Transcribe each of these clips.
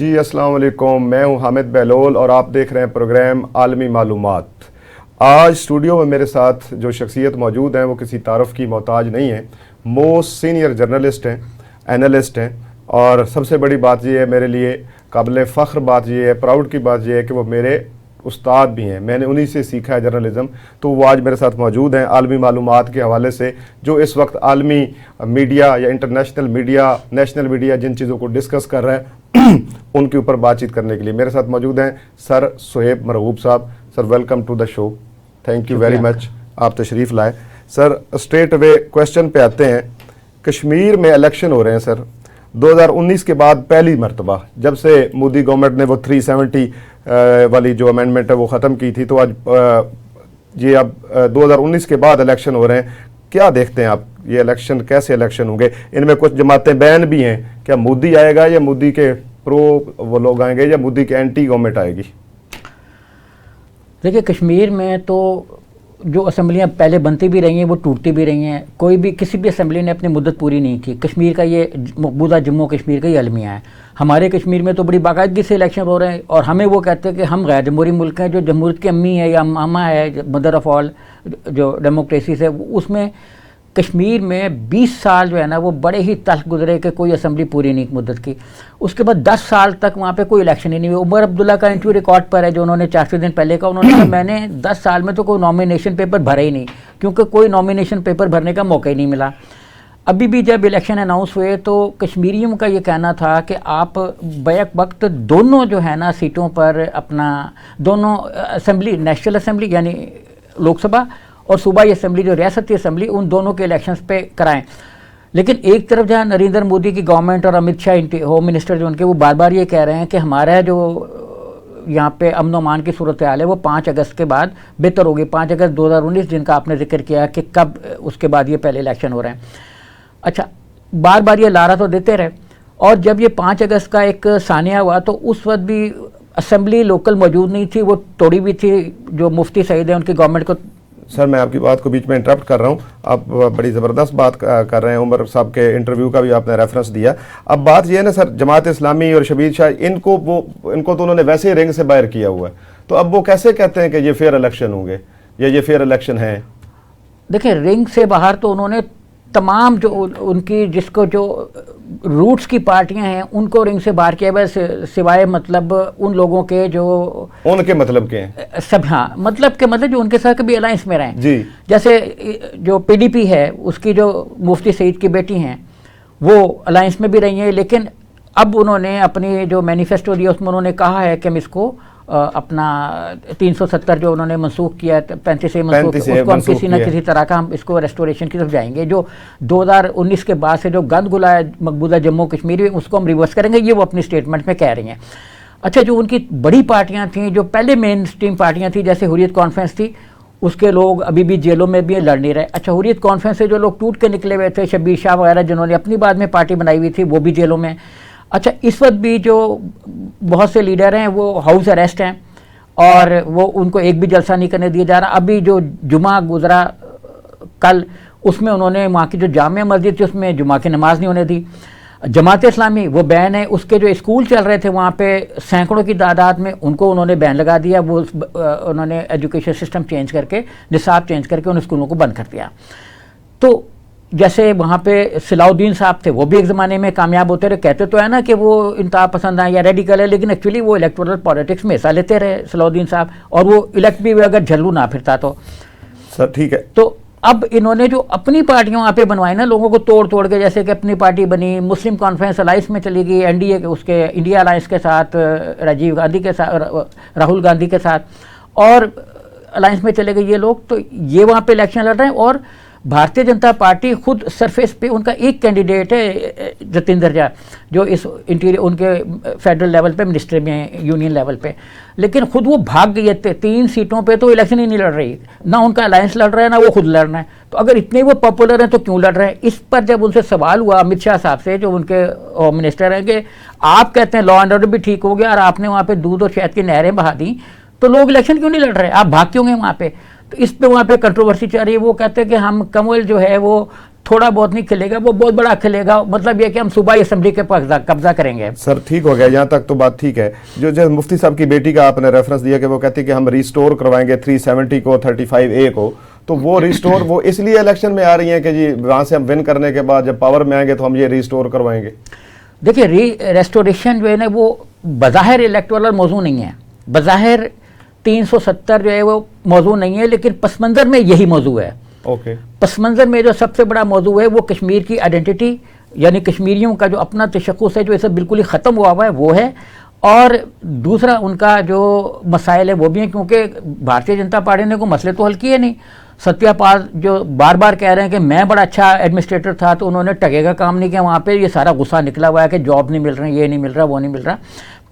जी अस्सलाम वालेकुम, मैं हूं हामिद बहलोल और आप देख रहे हैं प्रोग्राम आलमी मालूमात। आज स्टूडियो में मेरे साथ जो शख्सियत मौजूद हैं वो किसी तारफ़ की मोहताज नहीं है। मोस्ट सीनियर जर्नलिस्ट हैं, एनालिस्ट हैं, और सबसे बड़ी बात ये है मेरे लिए काबिल फ़ख्र बात ये है, प्राउड की बात ये है कि वो मेरे उस्ताद भी हैं। मैंने उन्हीं से सीखा है जर्नलिज़म, तो वो आज मेरे साथ मौजूद हैं आलमी मालूमात के हवाले से। जो इस वक्त आलमी मीडिया या इंटरनेशनल मीडिया, नेशनल मीडिया जिन चीज़ों को डिस्कस कर रहा है उनके ऊपर बातचीत करने के लिए मेरे साथ मौजूद हैं सर सुहेब मरगूब साहब। Sir welcome to the show, thank you very much, आप तशरीफ़ लाए। सर स्ट्रेट अवे क्वेश्चन पे आते हैं। कश्मीर में इलेक्शन हो रहे हैं सर, 2019 के बाद पहली मरतबा जब से मोदी गवर्नमेंट ने वो 370 वाली जो अमेंडमेंट है वो ख़त्म की थी, तो आज ये अब 2019 के बाद इलेक्शन हो रहे हैं। क्या देखते हैं आप, ये इलेक्शन कैसे इलेक्शन होंगे? इनमें कुछ जमातें बैन भी हैं, क्या मोदी आएगा या मोदी के प्रो वो लोग आएंगे या मोदी के एंटी गवर्नमेंट आएगी? देखिए, कश्मीर में तो जो असम्बलियाँ पहले बनती भी रही हैं वो टूटती भी रही हैं। कोई भी किसी भी असम्बली ने अपनी मुद्दत पूरी नहीं की। कश्मीर का ये मकबूजा जम्मू कश्मीर का ही अलमिया है। हमारे कश्मीर में तो बड़ी बाकायदगी से इलेक्शन हो रहे हैं और हमें वो कहते हैं कि हम गैर जमहूरी मुल्क हैं। जो जमहूरियत की अम्मी है या मामा है, मदर ऑफ ऑल जो डेमोक्रेसी से, उसमें कश्मीर में 20 साल जो है ना वो बड़े ही तल्ख गुजरे कि कोई असम्बली पूरी नहीं मुद्दत की। उसके बाद 10 साल तक वहाँ पे कोई इलेक्शन ही नहीं हुई। उमर अब्दुल्ला का इंटरव्यू रिकॉर्ड पर है जो उन्होंने 400 दिन पहले का, उन्होंने कहा मैंने 10 साल में तो कोई नॉमिनेशन पेपर भरा ही नहीं, क्योंकि कोई नॉमिनेशन पेपर भरने का मौका ही नहीं मिला। अभी भी जब इलेक्शन अनाउंस हुए तो कश्मीरियों का ये कहना था कि आप बैक वक्त दोनों जो है ना सीटों पर अपना दोनों असम्बली, नेशनल असम्बली यानी लोकसभा और सूबाई असम्बली जो रियासती असम्बली, उन दोनों के इलेक्शंस पे कराएं। लेकिन एक तरफ जहाँ नरेंद्र मोदी की गवर्नमेंट और अमित शाह होम मिनिस्टर जो उनके, वो बार बार ये कह रहे हैं कि हमारा जो यहाँ पे अमन अमान की सूरत हाल है वो 5 अगस्त के बाद बेहतर होगी। 5 अगस्त 2019 जिनका आपने जिक्र किया कि कब उसके बाद ये पहले इलेक्शन हो रहे हैं। अच्छा, बार बार ये लारा तो देते रहे, और जब ये 5 अगस्त का एक सानिया हुआ तो उस वक्त भी असम्बली लोकल मौजूद नहीं थी, वो तोड़ी भी थी जो मुफ्ती सईद है उनकी गवर्नमेंट को। सर मैं आपकी बात को बीच में इंटरप्ट कर रहा हूँ, आप बड़ी ज़बरदस्त बात कर रहे हैं। उमर साहब के इंटरव्यू का भी आपने रेफरेंस दिया। अब बात यह है ना सर, जमात इस्लामी और शबीर शाह, इनको तो उन्होंने वैसे ही रिंग से बाहर किया हुआ है, तो अब वो कैसे कहते हैं कि ये फेयर इलेक्शन होंगे या ये फेयर इलेक्शन है? देखिए, रिंग से बाहर तो उन्होंने तमाम जो उनकी जिसको जो रूट्स की पार्टियां हैं उनको रिंग से बाहर किया, बस सिवाय मतलब उन लोगों के जो उनके मतलब के हैं सब, हाँ मतलब के मतलब जो उनके साथ कभी अलायंस में रहें जी। जैसे जो पीडीपी है उसकी जो मुफ्ती सईद की बेटी हैं वो अलायंस में भी रही हैं, लेकिन अब उन्होंने अपनी जो मैनिफेस्टो दिया उसमें उन्होंने कहा है कि हम इसको अपना 370 जो उन्होंने मनसूख किया, 35 से मनसूख, उसको हम किसी न किसी तरह का हम इसको रेस्टोरेशन की तरफ जाएंगे। जो 2019 के बाद से जो गंद गुला है मकबूजा जम्मू कश्मीर में, उसको हम रिवर्स करेंगे, ये वो अपनी स्टेटमेंट में कह रही हैं। अच्छा, जो उनकी बड़ी पार्टियां थीं, जो पहले मेन स्ट्रीम पार्टियां थी, जैसे हुर्रियत कॉन्फ्रेंस थी, उसके लोग अभी भी जेलों में भी लड़ नहीं रहे। अच्छा, हुर्रियत कॉन्फ्रेंस से जो लोग टूट के निकले हुए थे, शबीर शाह वगैरह जिन्होंने अपनी बाद में पार्टी बनाई हुई थी, वो भी जेलों में। अच्छा, इस वक्त भी जो बहुत से लीडर हैं वो हाउस अरेस्ट हैं और वो उनको एक भी जलसा नहीं करने दिया जा रहा। अभी जो जुमा गुजरा कल, उसमें उन्होंने वहाँ की जो जामिया मस्जिद थी उसमें जुमा की नमाज नहीं होने दी। जमात इस्लामी वो बैन है, उसके जो स्कूल चल रहे थे वहाँ पे सैकड़ों की तादाद में, उनको उन्होंने बैन लगा दिया। वो उन्होंने एजुकेशन सिस्टम चेंज करके, निसाब चेंज करके उन स्कूलों को बंद कर दिया। तो जैसे वहाँ पे सलाउद्दीन साहब थे, वो भी एक ज़माने में कामयाब होते रहे। कहते तो है ना कि वो इंतहा पसंद है या रेडिकल है, लेकिन एक्चुअली वो इलेक्टोरल पॉलिटिक्स में हिस्सा लेते रहे सलाउद्दीन साहब, और वो इलेक्ट भी हुए अगर झल्लू ना फिरता तो। सर ठीक है, तो अब इन्होंने जो अपनी पार्टियां वहाँ पे बनवाई ना लोगों को तोड़ तोड़ के, जैसे कि अपनी पार्टी बनी, मुस्लिम कॉन्फ्रेंस अलायंस में चली गई, एनडीए के उसके इंडिया अलायंस के साथ, राजीव गांधी के साथ, राहुल गांधी के साथ, और अलायंस में चले गए ये लोग। तो ये वहाँ पे इलेक्शन लड़ रहे हैं, और भारतीय जनता पार्टी खुद सरफेस पे उनका एक कैंडिडेट है जतिंदर झा, जो इस इंटीरियर उनके फेडरल लेवल पे मिनिस्टर में हैं, यूनियन लेवल पे, लेकिन खुद वो भाग गई है। 3 सीटों पे तो इलेक्शन ही नहीं लड़ रही, ना उनका अलायंस लड़ रहा है ना वो खुद लड़ रहे हैं। तो अगर इतने वो पॉपुलर हैं तो क्यों लड़ रहे हैं? इस पर जब उनसे सवाल हुआ अमित शाह साहब से, जो उनके होम मिनिस्टर हैं, कि आप कहते हैं लॉ एंड ऑर्डर भी ठीक हो गया और आपने वहाँ पे दूध और शहद की नहरें बहा दी, तो लोग इलेक्शन क्यों नहीं लड़ रहे? आप भाग क्यों गए वहाँ पे? तो इस पे वहाँ पे कंट्रोवर्सी चल रही है। वो कहते हैं कि हम कमल जो है वो थोड़ा बहुत नहीं खिलेगा, वो बहुत बड़ा खिलेगा। मतलब ये कि हम सूबाई असेंबली के पास कब्जा करेंगे। सर ठीक हो गया, यहाँ तक तो बात ठीक है। जो मुफ्ती साहब की बेटी का आपने रेफरेंस दिया कि वो कहती है कि हम रिस्टोर करवाएंगे 370 को, 35A को, तो वो रिस्टोर वो इसलिए इलेक्शन में आ रही हैं कि जी वहां से हम विन करने के बाद जब पावर में आएंगे तो हम ये रिस्टोर करवाएंगे। देखिए, रेस्टोरेशन जो है ना वो बज़ाहिर इलेक्टोरल मौजू नहीं है, बज़ाहिर 370 जो है वो मौजू नहीं है, लेकिन पस मंज़र में यही मौजू है। ओके। पस मंज़र में जो सबसे बड़ा मौजू है वो कश्मीर की आइडेंटिटी, यानी कश्मीरियों का जो अपना तशख़्ख़ुस है जो इसे बिल्कुल ही ख़त्म हुआ है वो है। और दूसरा उनका जो मसाइल है वो भी हैं, क्योंकि भारतीय जनता पार्टी ने कोई मसले तो हल किए नहीं। सत्यापाल जो बार बार कह रहे हैं कि मैं बड़ा अच्छा एडमिनिस्ट्रेटर था, तो उन्होंने टके का काम नहीं किया। वहाँ पे ये सारा गुस्सा निकला हुआ है कि जॉब नहीं मिल रहे हैं, ये नहीं मिल रहा, वो नहीं मिल रहा,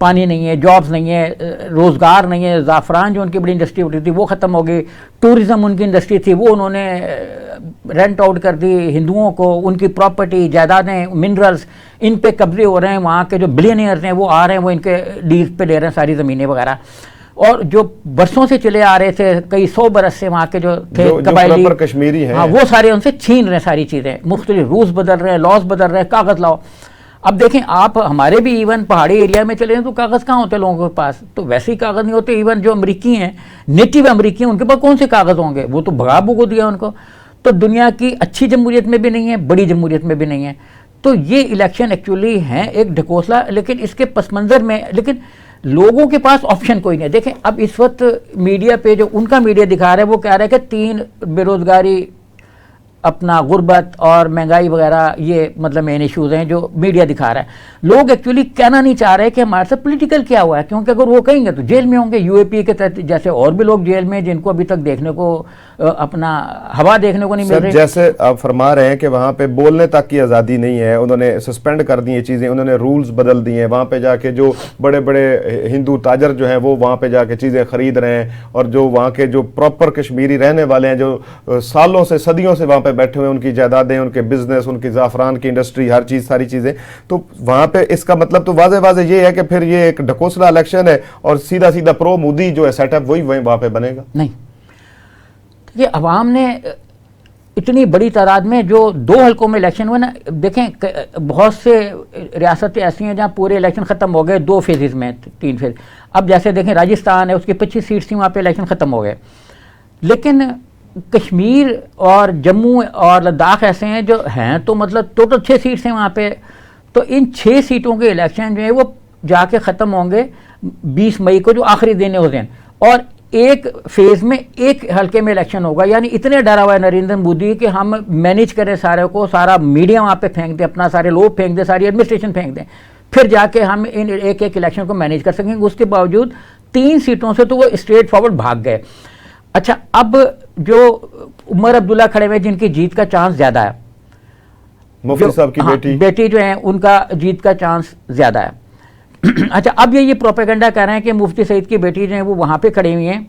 पानी नहीं है, जॉब्स नहीं है, रोज़गार नहीं है। ज़ाफ़रान जो उनकी बड़ी इंडस्ट्री होती थी वो ख़त्म हो गई, टूरिज़म उनकी इंडस्ट्री थी वो उन्होंने रेंट आउट कर दी हिंदुओं को, उनकी प्रॉपर्टी, जायदादें, मिनरल्स, इन पे कब्जे हो रहे हैं। वहाँ के जो बिलियनियर्स हैं वो आ रहे हैं, वो इनके डील पे ले रहे हैं सारी ज़मीनें वगैरह। और जो बरसों से चले आ रहे थे, कई 100 बरस से वहाँ के जो थे कबायली कश्मीरी हैं, हाँ, वो सारे उनसे छीन रहे हैं सारी चीज़ें। मुख्तलिफ रूल्स बदल रहे हैं, लॉज बदल रहे हैं, कागज़ लाओ। अब देखें आप, हमारे भी इवन पहाड़ी एरिया में चले हैं तो कागज़ कहाँ होते लोगों के पास, तो वैसे ही कागज़ नहीं होते। इवन जो अमरीकी हैं, नेटिव अमरीकी हैं, उनके पास कौन से कागज़ होंगे, वो तो भगा भुगो दिया उनको। तो दुनिया की अच्छी जमहूरियत में भी नहीं है, बड़ी जमहूरियत में भी नहीं है। तो ये इलेक्शन एक्चुअली है एक ढकोसला, लेकिन इसके पस मंज़र में लेकिन लोगों के पास ऑप्शन कोई नहीं है। देखें अब इस वक्त मीडिया पे जो उनका मीडिया दिखा रहा है वो कह रहा है कि 3 बेरोज़गारी, अपना गुर्बत और महंगाई वगैरह, ये मतलब मेन इश्यूज़ हैं जो मीडिया दिखा रहा है। लोग एक्चुअली कहना नहीं चाह रहे कि हमारे साथ पॉलिटिकल क्या हुआ है, क्योंकि अगर वो कहेंगे तो जेल में होंगे। यूएपी के तहत जैसे और भी लोग जेल में जिनको अभी तक देखने को अपना हवा देखने को नहीं मिल रही। जैसे आप फरमा रहे हैं कि वहाँ पे बोलने तक की आज़ादी नहीं है, उन्होंने सस्पेंड कर दी ये चीज़ें, उन्होंने रूल्स बदल दिए हैं। वहाँ पे जाके जो बड़े बड़े हिंदू ताजर जो हैं वो वहाँ पे जाके चीज़ें ख़रीद रहे हैं, और जो वहाँ के जो प्रॉपर कश्मीरी रहने वाले हैं जो सालों से सदियों से वहाँ पे बैठे हुए हैं, उनकी जायदादें, उनके बिजनेस, उनकी ज़ाफ़रान की इंडस्ट्री, हर चीज़, सारी चीज़ें, तो वहाँ पे इसका मतलब तो वाज़े वाज़े ये है कि फिर ये एक ढकोसला इलेक्शन है और सीधा सीधा प्रो मोदी जो है सेटअप वही वहाँ पे बनेगा। नहीं, ये अवाम ने इतनी बड़ी तादाद में जो 2 हल्कों में इलेक्शन हुए ना, देखें बहुत से रियासतें ऐसी हैं जहाँ पूरे इलेक्शन ख़त्म हो गए 2 फेजेज़ में, 3 फेज। अब जैसे देखें राजस्थान है, उसकी 25 सीट्स थी, वहाँ पे इलेक्शन ख़त्म हो गए। लेकिन कश्मीर और जम्मू और लद्दाख ऐसे हैं जो हैं तो मतलब टोटल 6 सीट्स हैं वहाँ पे। तो इन 6 सीटों के इलेक्शन जो है वो जाके ख़त्म होंगे 20 मई को, जो आखिरी दिन है उस दिन। और एक फेज में एक हल्के में इलेक्शन होगा। यानी इतने डरा हुआ है नरेंद्र मोदी कि हम मैनेज करें सारे को, सारा मीडिया वहाँ पे फेंक दें, अपना सारे लोग फेंक दें, सारी एडमिनिस्ट्रेशन फेंक दें, फिर जाके हम इन एक एक इलेक्शन को मैनेज कर सकेंगे। उसके बावजूद 3 सीटों से तो वो स्ट्रेट फॉरवर्ड भाग गए। अच्छा, अब जो उमर अब्दुल्ला खड़े हुए जिनकी जीत का चांस ज़्यादा है, मुफ्ती साहब की बेटी जो है उनका जीत का चांस ज़्यादा है। अच्छा, अब ये प्रोपेगेंडा कर रहे हैं कि मुफ्ती सईद की बेटी जो है वो वहाँ पे खड़ी हुई हैं,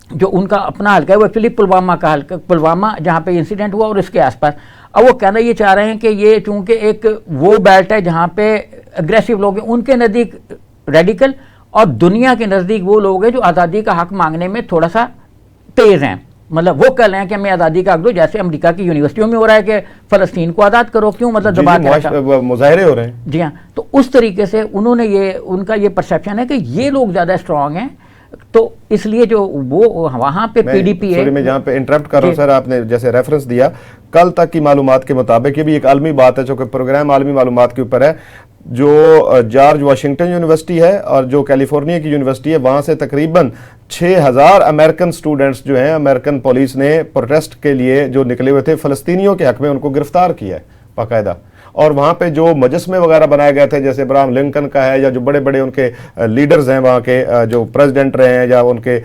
जो उनका अपना हल्का है वो एक्चुअली पुलवामा का हल्का, पुलवामा जहाँ पे इंसिडेंट हुआ और इसके आसपास। अब वो कहना ये चाह रहे हैं कि ये चूँकि एक वो बेल्ट है जहाँ पे अग्रेसिव लोग हैं, उनके नज़दीक रेडिकल और दुनिया के नज़दीक वो लोग हैं जो आज़ादी का हक मांगने में थोड़ा सा तेज़ हैं। मतलब वो कह रहे हैं कि मैं आज़ादी का हक दूँ, जैसे अमेरिका की यूनिवर्सिटियों में हो रहा है कि फ़लस्तीन को आज़ाद करो, क्यों मतलब दबा के मुजाहरे हो रहे हैं। जी हाँ, तो उस तरीके से उन्होंने ये, उनका ये परसेप्शन है कि ये लोग ज़्यादा स्ट्रांग हैं, तो इसलिए जो वो वहाँ पे पीडीपी है। मैं जहाँ पे इंटरप्ट कर रहा हूँ सर, आपने जैसे रेफरेंस दिया, कल तक की मालूमात के मुताबिक, ये भी एक आलमी बात है जो कि प्रोग्राम आलमी मालूमात के ऊपर है, जो जॉर्ज वाशिंगटन यूनिवर्सिटी है और जो कैलिफोर्निया की यूनिवर्सिटी है, वहाँ से तकरीबन 6000 अमेरिकन स्टूडेंट्स जो हैं, अमेरिकन पुलिस ने प्रोटेस्ट के लिए जो निकले हुए थे फ़लस्तीनियों के हक में, उनको गिरफ्तार किया है बाकायदा। और वहाँ पे जो मजस्मे वगैरह बनाए गए थे, जैसे अब्राहम लिंकन का है, या जो बड़े बड़े उनके लीडर्स हैं वहाँ के, जो प्रेसिडेंट रहे हैं या उनके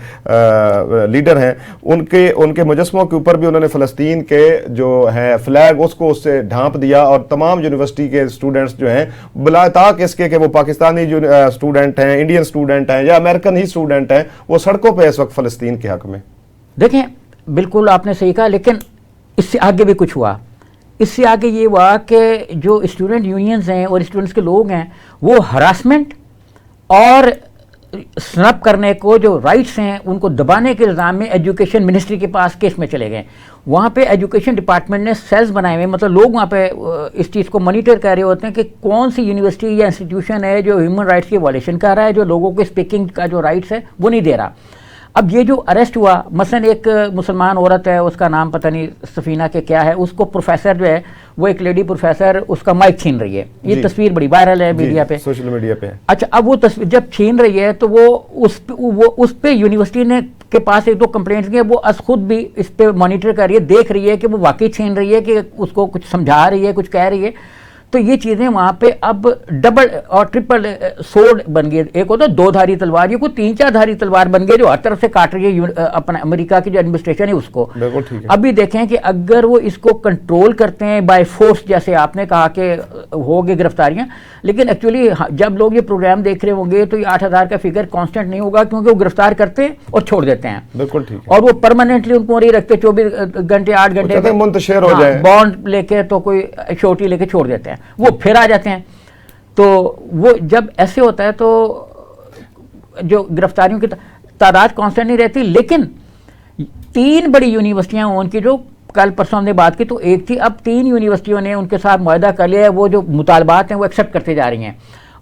लीडर हैं, उनके मुजस्मों के ऊपर भी उन्होंने फ़लस्तीन के जो है फ्लैग उसको उससे ढांप दिया। और तमाम यूनिवर्सिटी के स्टूडेंट्स जो हैं, बिलाताक इसके कि वो पाकिस्तानी जो स्टूडेंट हैं, इंडियन स्टूडेंट हैं या अमेरिकन ही स्टूडेंट हैं, वो सड़कों पर इस वक्त फ़लस्तीन के हक में। देखें, बिल्कुल आपने सही कहा, लेकिन इससे आगे भी कुछ हुआ। इससे आगे ये हुआ कि जो स्टूडेंट यूनियंस हैं और स्टूडेंट्स के लोग हैं, वो हरासमेंट और स्नप करने को, जो राइट्स हैं उनको दबाने के इल्ज़ाम में एजुकेशन मिनिस्ट्री के पास केस में चले गए। वहाँ पे एजुकेशन डिपार्टमेंट ने सेल्स बनाए हुए, मतलब लोग वहाँ पे इस चीज़ को मॉनिटर कर रहे होते हैं कि कौन सी यूनिवर्सिटी या इंस्टीट्यूशन है जो ह्यूमन राइट्स की वायलेशन कर रहा है, जो लोगों को स्पीकिंग का जो राइट्स है वो नहीं दे रहा। अब ये जो अरेस्ट हुआ, मसलन एक मुसलमान औरत है, उसका नाम पता नहीं सफीना के क्या है, उसको प्रोफेसर जो है वो एक लेडी प्रोफेसर उसका माइक छीन रही है। ये तस्वीर बड़ी वायरल है मीडिया पे, सोशल मीडिया पे। अच्छा, अब वो तस्वीर जब छीन रही है तो वो उस पे यूनिवर्सिटी ने के पास एक दो कंप्लेंट्स की, वो अस खुद भी इस पे मॉनिटर कर रही है, देख रही है कि वो वाकई छीन रही है कि उसको कुछ समझा रही है, कुछ कह रही है। तो ये चीज़ें वहाँ पे अब डबल और ट्रिपल सोर्ड बन गई। एक होता है दो धारी तलवार, ये कोई 3-4 धारी तलवार बन गई जो हर तरफ से काट रही है अपना अमेरिका की जो एडमिनिस्ट्रेशन है उसको। बिल्कुल ठीक है। अभी देखें कि अगर वो इसको कंट्रोल करते हैं बाय फोर्स, जैसे आपने कहा कि हो गई गिरफ्तारियाँ, लेकिन एक्चुअली जब लोग ये प्रोग्राम देख रहे होंगे तो ये 8,000 का फिगर कांस्टेंट नहीं होगा, क्योंकि वो गिरफ्तार करते हैं और छोड़ देते हैं। बिल्कुल ठीक है। और वो परमानेंटली उनको नहीं रखते, 24 घंटे 8 घंटे मुंतशिर हो जाए, बॉन्ड लेके तो कोई छोटी लेके छोड़ देते हैं, वो फिर आ जाते हैं। तो वो जब ऐसे होता है तो जो गिरफ्तारियों की तादाद कांस्टेंट नहीं रहती। लेकिन 3 बड़ी यूनिवर्सिटियां उनकी, जो कल परसों हमने बात की तो एक थी, अब 3 यूनिवर्सिटियों ने उनके साथ मुआहदा कर लिया है, वो जो मुतालबात हैं वो एक्सेप्ट करते जा रही हैं।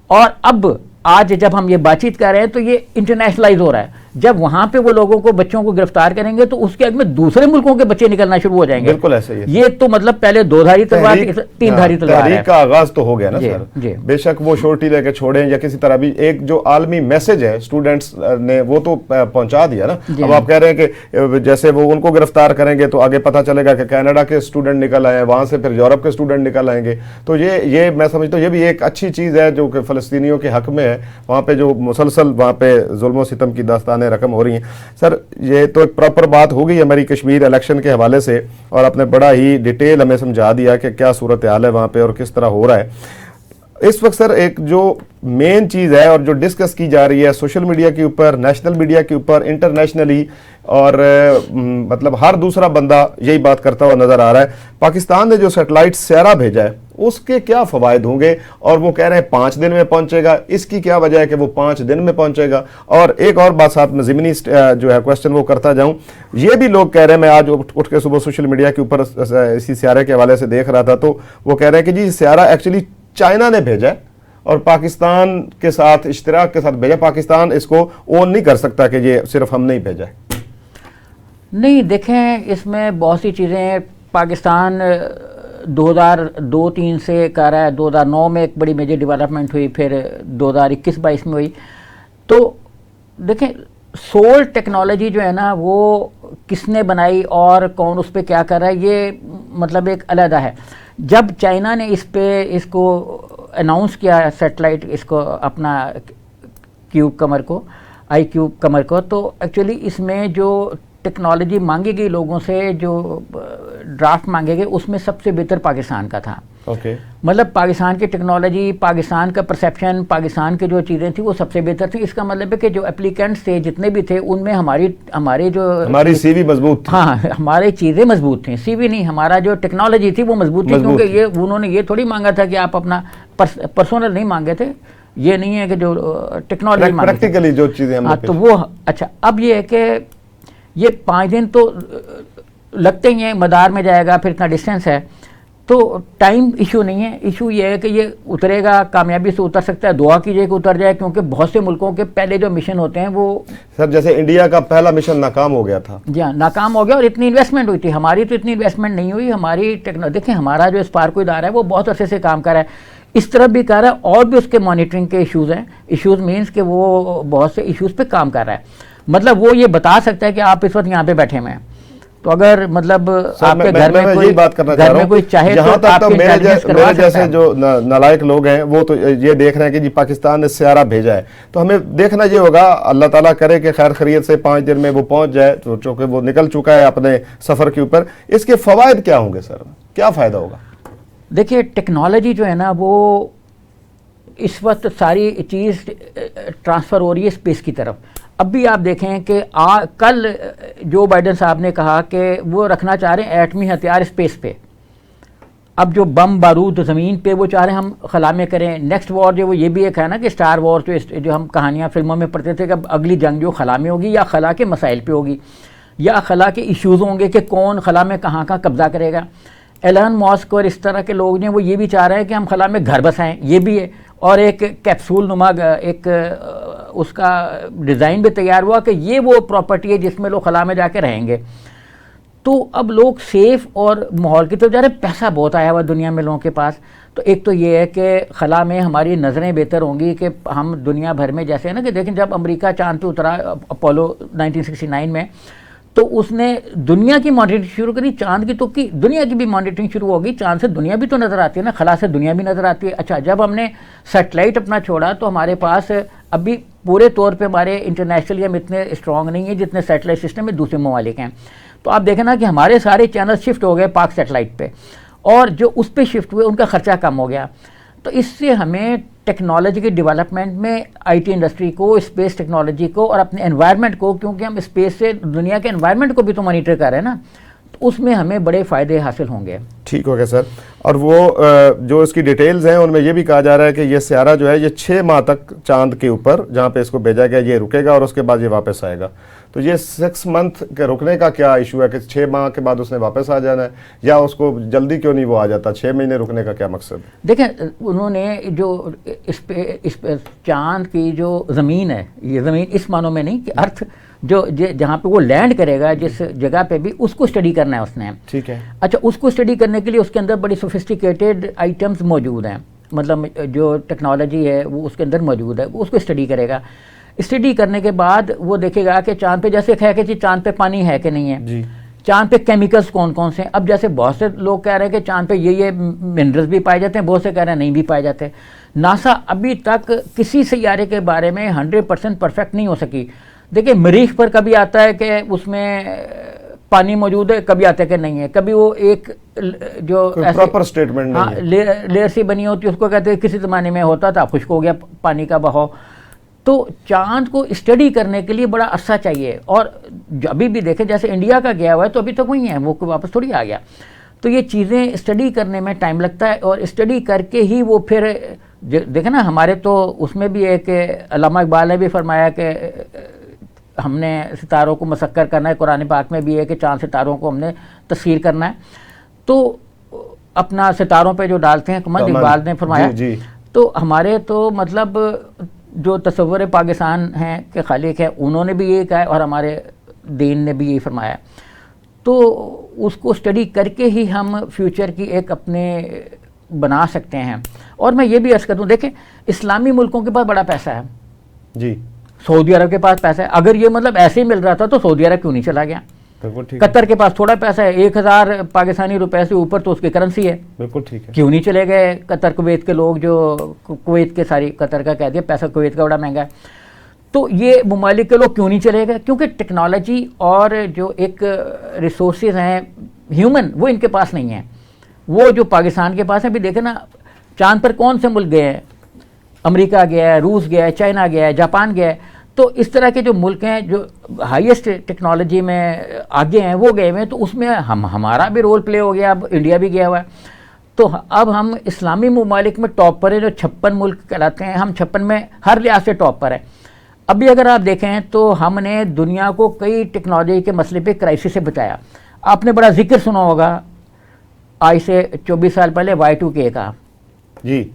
और अब आज जब हम ये बातचीत कर रहे हैं तो ये इंटरनेशनलाइज हो रहा है। जब वहां पे वो लोगों को, बच्चों को गिरफ्तार करेंगे तो उसके आगे में दूसरे मुल्कों के बच्चे निकलना शुरू हो जाएंगे। बिल्कुल ऐसे ही। ये तो मतलब पहले 2 धारी तलवार, 3 धारी तलवार है। तहरीक का आगाज तो हो गया ना सर। बेशक वो शोरटी लेके छोड़ें या किसी तरह भी, एक जो आलमी मैसेज है स्टूडेंट्स ने वो तो पहुंचा दिया ना। अब आप कह रहे हैं कि जैसे वो उनको गिरफ्तार करेंगे तो आगे पता चलेगा कि कनाडा के स्टूडेंट निकल आए, वहां से फिर यूरोप के स्टूडेंट निकल आएंगे। तो ये मैं समझता हूँ ये भी एक अच्छी चीज है जो कि फलस्तीनियों के हक में है। वहां पे जो मुसलसल वहां पे जुल्म सितम की दास्तानें रकम हो रही हैं। सर ये तो एक प्रॉपर बात हो गई हमारी कश्मीर इलेक्शन के हवाले से, और आपने बड़ा ही डिटेल हमें समझा दिया कि क्या सूरत हाल है वहाँ पे और किस तरह हो रहा है इस वक्त। सर एक जो मेन चीज़ है और जो डिस्कस की जा रही है सोशल मीडिया के ऊपर, नेशनल मीडिया के ऊपर, इंटरनेशनली, और मतलब हर दूसरा बंदा यही बात करता हुआ नज़र आ रहा है, पाकिस्तान ने जो सैटेलाइट स्यारा भेजा है उसके क्या फ़वायद होंगे, और वो कह रहे हैं 5 दिन में पहुंचेगा। इसकी क्या वजह है कि वो 5 दिन में पहुंचेगा? और एक और बात साथ में ज़मीनी जो है क्वेश्चन वो करता जाऊं, ये भी लोग कह रहे हैं, मैं आज उठ के सुबह सोशल मीडिया के ऊपर इसी स्यारे के हवाले से देख रहा था, तो वो कह रहे हैं कि जी स्यारा एक्चुअली चाइना ने भेजा है और पाकिस्तान के साथ इश्तिराक के साथ भेजा, पाकिस्तान इसको ओन नहीं कर सकता कि ये सिर्फ हमने ही भेजा है। नहीं, देखें इसमें बहुत सी चीज़ें, पाकिस्तान 2002-03 से कर रहा है, 2009 में एक बड़ी मेजर डेवलपमेंट हुई, फिर 2021-22 में हुई। तो देखें सोल टेक्नोलॉजी जो है ना वो किसने बनाई और कौन उस पर क्या कर रहा है, ये मतलब एक अलग है। जब चाइना ने इसको अनाउंस किया सैटेलाइट, इसको अपना क्यूब कमर को, आई क्यूब कमर को, तो एक्चुअली इसमें जो टेक्नोलॉजी मांगी गई लोगों से, जो ड्राफ्ट मांगे गए, उसमें सबसे बेहतर पाकिस्तान का था। मतलब पाकिस्तान की टेक्नोलॉजी, पाकिस्तान का परसेप्शन, पाकिस्तान की जो चीज़ें थी वो सबसे बेहतर थी। इसका मतलब है कि जो एप्लीकेंट्स थे जितने भी थे उनमें हमारी सीवी मजबूत थी। हाँ, हमारी चीज़ें मजबूत थी, सीवी नहीं, हमारा जो टेक्नोलॉजी थी वो मजबूत थी, क्योंकि ये उन्होंने ये थोड़ी मांगा था कि आप अपना पर्सनल नहीं मांगे थे, ये नहीं है कि जो टेक्नोलॉजी प्रैक्टिकली जो चीज़ें। हाँ, तो वो अच्छा, अब ये है कि ये 5 दिन तो लगते ही हैं, मदार में जाएगा, फिर इतना डिस्टेंस है, तो टाइम इशू नहीं है। इशू ये है कि ये उतरेगा, कामयाबी से उतर सकता है, दुआ कीजिए कि उतर जाए, क्योंकि बहुत से मुल्कों के पहले जो मिशन होते हैं वो, सर जैसे इंडिया का पहला मिशन नाकाम हो गया था। जी हाँ, नाकाम हो गया, और इतनी इन्वेस्टमेंट हुई थी। हमारी तो इतनी इन्वेस्टमेंट नहीं हुई। हमारी देखें, हमारा जो स्पार्को इदारा है वो बहुत अरसे से काम कर रहा है, इस तरफ भी कर रहा है, और भी उसके मॉनिटरिंग के इशूज़ हैं। इशूज़ मीन्स कि वो बहुत से इशूज़ पे काम कर रहा है। मतलब वो ये बता सकता है कि आप इस वक्त यहाँ पे बैठे हुए हैं, तो अगर मतलब आपके घर में कोई बात करना चाह रहा हूं, कोई चाहे जहां तक तो मेरे जैसे जो नालायक लोग हैं वो तो ये देख रहे हैं कि जी पाकिस्तान ने स्यारा भेजा है, तो हमें देखना ये होगा, अल्लाह ताला करे कि खैर खैरियत से 5 दिन में वो पहुंच जाए, तो चूंकि वो निकल चुका है अपने सफर के ऊपर। इसके फवायद क्या होंगे सर, क्या फायदा होगा? देखिए टेक्नोलॉजी जो है ना वो इस वक्त सारी चीज़ ट्रांसफ़र हो रही है स्पेस की तरफ। अब भी आप देखें कि कल जो बाइडन साहब ने कहा कि वो रखना चाह रहे हैं एटमी हथियार स्पेस पे, अब जो बम बारूद ज़मीन पे वो चाह रहे हैं हम खला में करें। नेक्स्ट वॉर जो वो ये भी एक है ना कि स्टार वॉर जो हम कहानियाँ फिल्मों में पढ़ते थे कि अब अगली जंग जो खला में होगी या खला के मसाइल पे होगी या खला के इश्यूज़ होंगे कि कौन खला में कहाँ कब्जा करेगा। एलन मस्क और इस तरह के लोग ने वो ये भी चाह रहे हैं कि हम खला में घर बसाएं, ये भी है। और एक कैप्सूल नुमा एक उसका डिज़ाइन भी तैयार हुआ कि ये वो प्रॉपर्टी है जिसमें लोग खला में जाके रहेंगे। तो अब लोग सेफ और माहौल की तरफ जा रहे हैं। पैसा बहुत आया हुआ दुनिया में लोगों के पास। तो एक तो ये है कि खला में हमारी नज़रें बेहतर होंगी कि हम दुनिया भर में जैसे है ना कि देखें जब अमेरिका चांद पे उतरा अपोलो 1969 में, तो उसने दुनिया की मॉनिटरिंग शुरू करी, चांद की तो की दुनिया की भी मॉनिटरिंग शुरू होगी। चांद से दुनिया भी तो नज़र आती है ना, खला से दुनिया भी नज़र आती है। अच्छा, जब हमने सैटेलाइट अपना छोड़ा तो हमारे पास अभी पूरे तौर पे हमारे इंटरनेशनली हम इतने स्ट्रॉन्ग नहीं है जितने सैटेलाइट सिस्टम में दूसरे ममालिक हैं। तो आप देखें ना कि हमारे सारे चैनल शिफ्ट हो गए पाक सैटेलाइट पे, और जो उस पर शिफ्ट हुए उनका खर्चा कम हो गया। तो इससे हमें टेक्नोलॉजी के डेवलपमेंट में आईटी इंडस्ट्री को, स्पेस टेक्नोलॉजी को और अपने एनवायरनमेंट को, क्योंकि हम स्पेस से दुनिया के एनवायरनमेंट को भी तो मॉनिटर कर रहे हैं ना, तो उसमें हमें बड़े फ़ायदे हासिल होंगे। ठीक हो गया सर। और वो जो इसकी डिटेल्स हैं उनमें ये भी कहा जा रहा है कि ये सियारा जो है ये 6 माह तक चांद के ऊपर जहाँ पे इसको भेजा गया ये रुकेगा और उसके बाद ये वापस आएगा। तो ये 6 मंथ के रुकने का क्या इशू है कि 6 माह के बाद उसने वापस आ जाना है, या उसको जल्दी क्यों नहीं वो आ जाता? 6 महीने रुकने का क्या मकसद? देखें, उन्होंने जो इस चांद की जो ज़मीन है, ये ज़मीन इस मानों में नहीं कि अर्थ जो जहाँ पे वो लैंड करेगा जिस जगह पे भी, उसको स्टडी करना है उसने। ठीक है। अच्छा, उसको स्टडी करने के लिए उसके अंदर बड़ी सोफिस्टिकेटेड आइटम्स मौजूद हैं, मतलब जो टेक्नोलॉजी है वो उसके अंदर मौजूद है, वो उसको स्टडी करेगा। स्टडी करने के बाद वो देखेगा कि चांद पे जैसे है कि चांद पे पानी है कि नहीं है जी, चांद पे केमिकल्स कौन कौन से हैं। अब जैसे बहुत से लोग कह रहे हैं कि चांद पे ये मिनरल्स भी पाए जाते हैं, बहुत से कह रहे हैं नहीं भी पाए जाते। नासा अभी तक किसी सैयारे के बारे में 100% परफेक्ट नहीं हो सकी। देखिए, मरीख पर कभी आता है कि उसमें पानी मौजूद है, कभी आता है कि नहीं है, कभी वो एक जो प्रॉपर स्टेटमेंट नहीं है, लेयर सी बनी होती है, उसको कहते हैं किसी ज़माने में होता था, खुश्क हो गया पानी का बहाव। तो चांद को स्टडी करने के लिए बड़ा अरसा चाहिए। और अभी भी देखें जैसे इंडिया का गया हुआ है तो अभी तक वही है, वो वापस थोड़ी आ गया। तो ये चीज़ें स्टडी करने में टाइम लगता है, और स्टडी करके ही वो फिर देखें ना, हमारे तो उसमें भी एक अल्लामा इकबाल ने भी फरमाया कि हमने सितारों को मसक्कर करना है। कुरान पाक में भी है कि चांद सितारों को हमने तस्खीर करना है, तो अपना सितारों पे जो डालते हैं कमल, इकबाल ने फरमाया जी। तो हमारे तो मतलब जो तस्वुर पाकिस्तान हैं के खालिक है, उन्होंने भी ये कहा है और हमारे दीन ने भी यही फरमाया। तो उसको स्टडी करके ही हम फ्यूचर की एक अपने बना सकते हैं। और मैं ये भी अर्ज़ कर दूँ, देखें इस्लामी मुल्कों के पास बड़ा पैसा है जी, सऊदी अरब के पास पैसा है। अगर ये मतलब ऐसे ही मिल रहा था तो सऊदी अरब क्यों नहीं चला गया? कतर के पास थोड़ा पैसा है, 1000 पाकिस्तानी रुपए से ऊपर तो उसकी करेंसी है, बिल्कुल ठीक है, क्यों नहीं चले गए कतर कुवैत के लोग? जो कुवैत के सारी कतर का कह दिया, पैसा कुवैत का बड़ा महंगा है। तो ये ममालिक के लोग क्यों नहीं चले गए? क्योंकि टेक्नोलॉजी और जो एक रिसोर्सेज हैं ह्यूमन, वो इनके पास नहीं है, वो जो पाकिस्तान के पास है। अभी देखे ना, चांद पर कौन से मुल्क गए हैं? अमेरिका गया है, रूस गया है, चाइना गया है, जापान गया है। तो इस तरह के जो मुल्क हैं जो हाईएस्ट टेक्नोलॉजी में आगे हैं वो गए हुए हैं, तो उसमें हमारा भी रोल प्ले हो गया। अब इंडिया भी गया हुआ है, तो अब हम इस्लामी ममालिक में टॉप पर है, जो 56 मुल्क कहलाते हैं, हम 56 में हर लिहाज से टॉप पर है। अभी अगर आप देखें तो हमने दुनिया को कई टेक्नोलॉजी के मसले पे क्राइसिस से बचाया। आपने बड़ा जिक्र सुना होगा आज से 24 साल पहले Y2K का जी,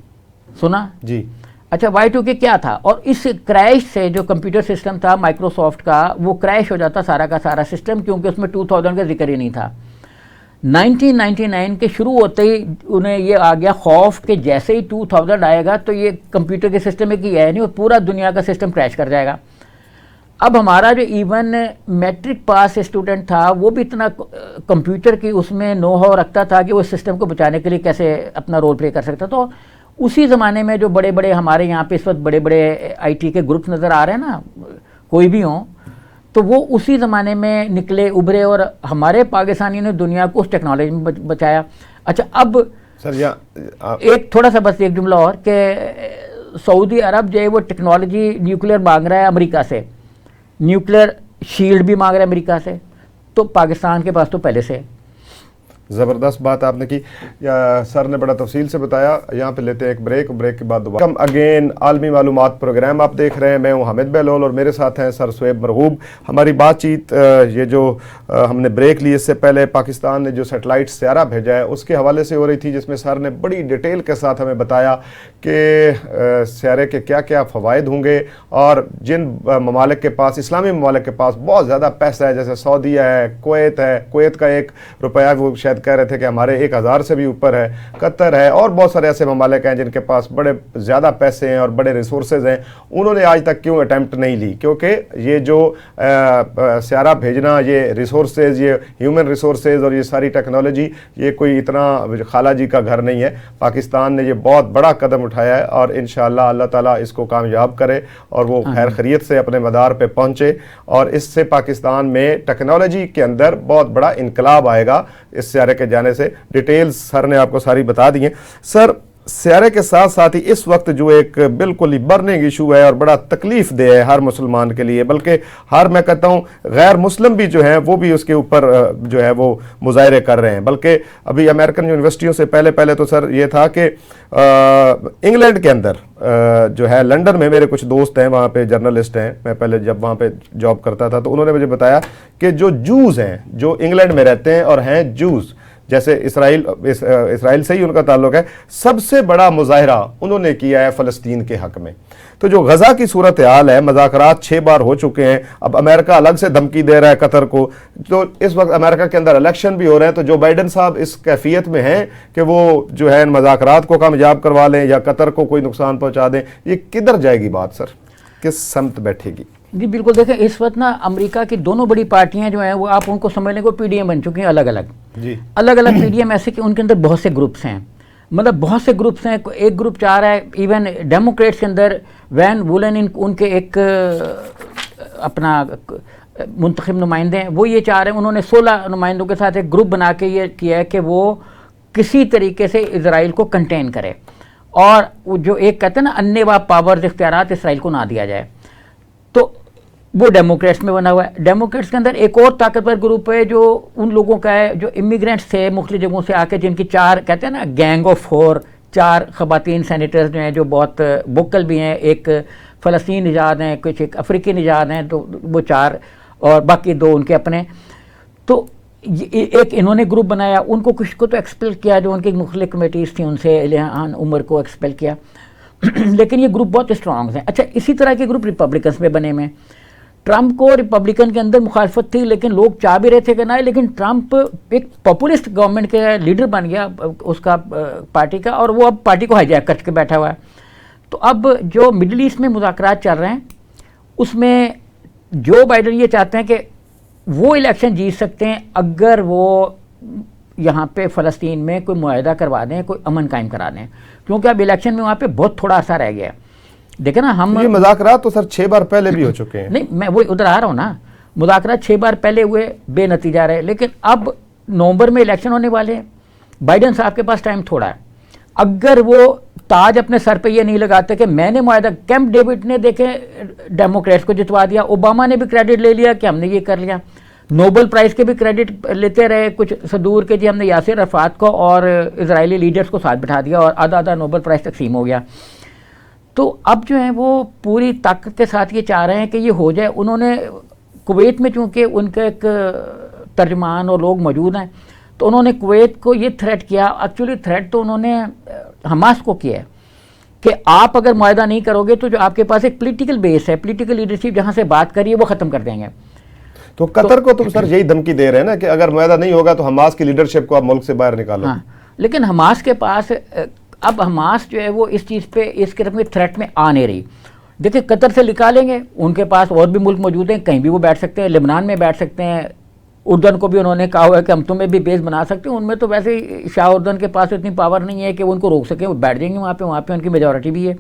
सुना जी? अच्छा, Y2K क्या था? और इस क्रैश से जो कंप्यूटर सिस्टम था माइक्रोसॉफ्ट का, वो क्रैश हो जाता सारा का सारा सिस्टम, क्योंकि उसमें 2000 का जिक्र ही नहीं था। 1999 के शुरू होते ही उन्हें ये आ गया खौफ कि जैसे ही 2000 आएगा तो ये कंप्यूटर के सिस्टम में कि है नहीं, और पूरा दुनिया का सिस्टम क्रैश कर जाएगा। अब हमारा जो इवन मैट्रिक पास स्टूडेंट था वो भी इतना कंप्यूटर की उसमें नो हाउ रखता था कि वो सिस्टम को बचाने के लिए कैसे अपना रोल प्ले कर सकता। तो उसी ज़माने में जो बड़े बड़े हमारे यहाँ पे इस वक्त बड़े बड़े आईटी के ग्रुप्स नज़र आ रहे हैं ना, कोई भी हों, तो वो उसी ज़माने में निकले उभरे, और हमारे पाकिस्तानी ने दुनिया को उस टेक्नोलॉजी में बचाया। अच्छा, अब सर एक थोड़ा सा बस एक जुमला और कि सऊदी अरब जो है वो टेक्नोलॉजी न्यूक्लियर मांग रहा है अमेरिका से, न्यूक्लियर शील्ड भी मांग रहा है अमेरिका से, तो पाकिस्तान के पास तो पहले से। ज़बरदस्त बात आपने की। सर ने बड़ा तफसील से बताया। यहाँ पे लेते हैं एक ब्रेक, ब्रेक के बाद दोबारा। अगेन आलमी मालूमात प्रोग्राम आप देख रहे हैं। मैं हूँ हामिद बहलोल और मेरे साथ हैं सर शुएब मरगूब। हमारी बातचीत ये जो हमने ब्रेक ली, इससे पहले पाकिस्तान ने जो सेटेलाइट सियारा भेजा है उसके हवाले से हो रही थी, जिसमें सर ने बड़ी डिटेल के साथ हमें बताया कि सियारे के क्या क्या फ़वाइद होंगे और जिन ममालिक के पास, इस्लामी ममालिक के पास बहुत ज़्यादा पैसा है, जैसे सऊदीया है, कुवैत का ₹1 वो शायद कह रहे थे कि हमारे 1000 से भी ऊपर है, कतर है और बहुत सारे ऐसे ममालिक हैं जिनके पास बड़े ज़्यादा पैसे हैं और बड़े रिसोर्सेज हैं। उन्होंने आज तक क्यों अटैम्प्ट नहीं ली? क्योंकि ये जो सियारा भेजना, ये रिसोर्सेज, ये ह्यूमन रिसोर्सेज और ये सारी टेक्नोलॉजी, ये कोई इतना खाला जी का घर नहीं है। पाकिस्तान ने ये बहुत बड़ा कदम उठाया है और इंशाअल्लाह अल्लाह ताला इसको कामयाब करे और वो खैर खैरियत से अपने मदार पे पहुँचे और इससे पाकिस्तान में टेक्नोलॉजी के अंदर बहुत बड़ा इनकलाब आएगा इस सियारे के जाने से। डिटेल्स सर ने आपको सारी बता दी हैं। सर, सियारे के साथ साथ ही इस वक्त जो एक बिल्कुल ही बर्निंग इशू है और बड़ा तकलीफ दे है हर मुसलमान के लिए, बल्कि हर, मैं कहता हूँ, गैर मुस्लिम भी जो हैं वो भी उसके ऊपर जो है वो मुजाहरे कर रहे हैं। बल्कि अभी अमेरिकन यूनिवर्सिटियों से पहले तो सर ये था कि इंग्लैंड के अंदर जो है, लंदन में मेरे कुछ दोस्त हैं, वहाँ पे जर्नलिस्ट हैं, मैं पहले जब वहाँ पे जॉब करता था तो उन्होंने मुझे बताया कि जो जूज़ हैं, जो इंग्लैंड में रहते हैं और हैं जूज़, जैसे इसराइल से ही उनका ताल्लुक है, सबसे बड़ा मुजाहरा उन्होंने किया है फ़लस्तीन के हक़ में। तो जो गज़ा की सूरत हाल है, मुज़ाकरात 6 बार हो चुके हैं, अब अमेरिका अलग से धमकी दे रहा है कतर को। तो इस वक्त अमेरिका के अंदर इलेक्शन भी हो रहे हैं, तो जो बाइडन साहब इस कैफियत में हैं कि वो जो है मुज़ाकरात को कामयाब करवा लें या कतर को कोई नुकसान पहुँचा दें। ये किधर जाएगी बात सर, किस समत बैठेगी? जी बिल्कुल, देखें इस वक्त ना अमेरिका की दोनों बड़ी पार्टियां जो हैं वो आप उनको समझ लें, पीडीएम बन चुकी हैं, अलग अलग जी, अलग अलग पीडीएम ऐसे कि उनके अंदर बहुत से ग्रुप्स हैं, मतलब बहुत से ग्रुप्स हैं। एक ग्रुप चाह रहा है, इवन डेमोक्रेट्स के अंदर वैन वुलन उनके एक अपना मुंतखब नुमाइंदे हैं, वो ये चाह रहे हैं, उन्होंने 16 नुमाइंदों के साथ एक ग्रुप बना के ये किया है कि वो किसी तरीके से इसराइल को कंटेन करे और जो एक कहते हैं ना अन्य पावर्स इख्तियारात इसराइल को ना दिया जाए। तो वो डेमोक्रेट्स में बना हुआ है। डेमोक्रेट्स के अंदर एक और ताकतवर ग्रुप है जो उन लोगों का है जो इमिग्रेंट्स थे मुख्तलिफ जगहों से आके, जिनकी 4 कहते हैं ना गैंग ऑफ 4, 4 ख़वातीन सेनेटर्स जो हैं जो बहुत वोकल भी हैं, एक फ़लस्तीन निजात हैं, कुछ एक अफ्रीकी निजात हैं, तो वो 4 और बाकी 2 उनके अपने। तो एक इन्होंने ग्रुप बनाया, उनको कुछ को तो एक्सपेल किया, जो उनकी मुख्तलिफ कमेटीज़ थी उनसे इल्हान उमर को एक्सपेल किया लेकिन ये ग्रुप बहुत स्ट्रॉन्ग हैं। अच्छा, इसी तरह के ग्रुप रिपब्लिकन्स में बने में, ट्रंप को रिपब्लिकन के अंदर मुखालफत थी लेकिन लोग चाह भी रहे थे कि ना, लेकिन ट्रंप एक पॉपुलिस्ट गवर्नमेंट के लीडर बन गया उसका पार्टी का, और वो अब पार्टी को हाईजैक करके बैठा हुआ है। तो अब जो मिडल ईस्ट में मुज़ाकरात चल रहे हैं उसमें जो बाइडन ये चाहते हैं कि वो इलेक्शन जीत सकते हैं अगर वो यहाँ पे फ़लस्तीन में कोई मुआहदा करवा दें, कोई अमन कायम करा दें, क्योंकि अब इलेक्शन में वहाँ पे बहुत थोड़ा असर रह गया है। देखे ना, हम ये मुज़ाकरात तो सर 6 बार पहले भी हो चुके हैं। नहीं, मैं वो उधर आ रहा हूँ ना, मुज़ाकरात 6 बार पहले हुए, बेनतीजा रहे, लेकिन अब नवंबर में इलेक्शन होने वाले हैं। बाइडन साहब के पास टाइम थोड़ा है। अगर वो ताज अपने सर पे ये नहीं लगाते कि मैंने मुआहदा, कैंप डेविड ने देखे डेमोक्रेट्स को जितवा दिया, ओबामा ने भी क्रेडिट ले लिया कि हमने ये कर लिया, नोबेल प्राइज़ के भी क्रेडिट लेते रहे कुछ सदूर के, जी हमने यासिर अरफात को और इजरायली लीडर्स को साथ बिठा दिया और आधा आधा नोबेल प्राइज़ तकसीम हो गया। तो अब जो है वो पूरी ताकत के साथ ये चाह रहे हैं कि ये हो जाए। उन्होंने कुवैत में चूँकि उनके एक तर्जमान और लोग मौजूद हैं, तो उन्होंने कुवैत को ये थ्रेट किया, एक्चुअली थ्रेट तो उन्होंने हमास को किया है कि आप अगर मुआहदा नहीं करोगे तो जो आपके पास एक पॉलिटिकल बेस है, पॉलिटिकल लीडरशिप जहाँ से बात करिए वो ख़त्म कर देंगे। तो कतर को तुम सर यही धमकी दे रहे हैं ना कि अगर मुआहदा नहीं होगा तो हमास की लीडरशिप को आप मुल्क से बाहर निकालो। हाँ, लेकिन हमास के पास अब हमास जो है वो इस चीज़ पे, इस किस्म की थ्रेट में आ नहीं रही। देखिए, कतर से निकालेंगे, उनके पास और भी मुल्क मौजूद हैं, कहीं भी वो बैठ सकते हैं, लेबनान में बैठ सकते हैं, उर्दन को भी उन्होंने कहा हुआ है कि हम तुम्हें भी बेस बना सकते हैं। उनमें तो वैसे ही शाह उर्दन के पास इतनी पावर नहीं है कि वो उनको रोक सकें, वो बैठ जाएंगे वहाँ पे उनकी मेजॉरिटी भी है।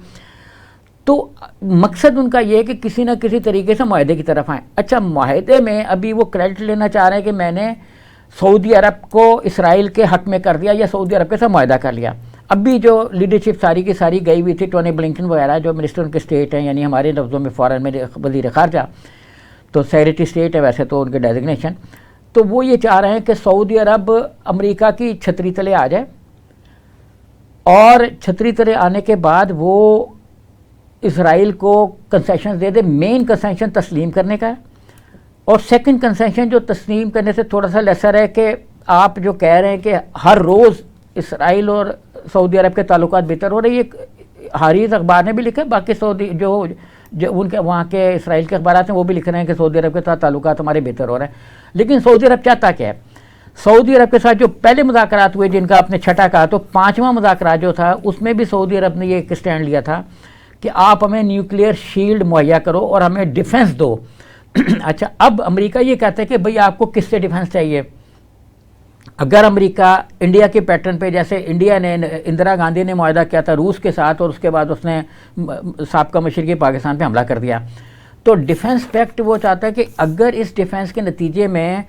तो मकसद उनका ये है कि किसी न किसी तरीके से मुआहदे की तरफ आएँ। अच्छा, मुआहदे में अभी वो क्रेडिट लेना चाह रहे हैं कि मैंने सऊदी अरब को इसराइल के हक़ में कर दिया या सऊदी अरब के साथ मुआहदा कर लिया। अभी जो लीडरशिप सारी की सारी गई हुई थी, टोनी ब्लिंकन वगैरह जो मिनिस्टर उनके स्टेट हैं, यानी हमारे लफ्ज़ों में फ़ॉरेन में वज़ीर ख़ारजा, तो सेक्रेटरी स्टेट है वैसे तो उनके डेजिग्नेशन, तो वो ये चाह रहे हैं कि सऊदी अरब अमेरिका की छतरी तले आ जाए और छतरी तले आने के बाद वो इसराइल को कंसेशन दे दे। मेन कंसेशन तस्लीम करने का है और सेकंड कंसेशन जो तस्लीम करने से थोड़ा सा लेसर है कि आप जो कह रहे हैं कि हर रोज़ इसराइल और सऊदी अरब के ताल्लुकात बेहतर हो रहे हैं, ये हारीज अखबार ने भी लिखा है, बाकी सऊदी जो उनके वहाँ के इसराइल के अखबार हैं वो भी लिख रहे हैं कि सऊदी अरब के साथ ताल्लुकात हमारे बेहतर हो रहे हैं। लेकिन सऊदी अरब चाहता क्या है? सऊदी अरब के साथ जो पहले मुज़ाकरात हुए जिनका आपने छठा कहा, तो पाँचवा मुज़ाकरात जो था उसमें भी सऊदी अरब ने ये एक स्टैंड लिया था कि आप हमें न्यूक्लियर शील्ड मुहैया करो और हमें डिफेंस दो। अच्छा, अब अमेरिका ये कहता है कि भाई आपको किससे डिफेंस चाहिए? अगर अमेरिका इंडिया के पैटर्न पे, जैसे इंडिया ने, इंदिरा गांधी ने मुआहदा किया था रूस के साथ और उसके बाद उसने साबका मशरक़ी पाकिस्तान पे हमला कर दिया, तो डिफेंस पैक्ट वो चाहता है कि अगर इस डिफेंस के नतीजे में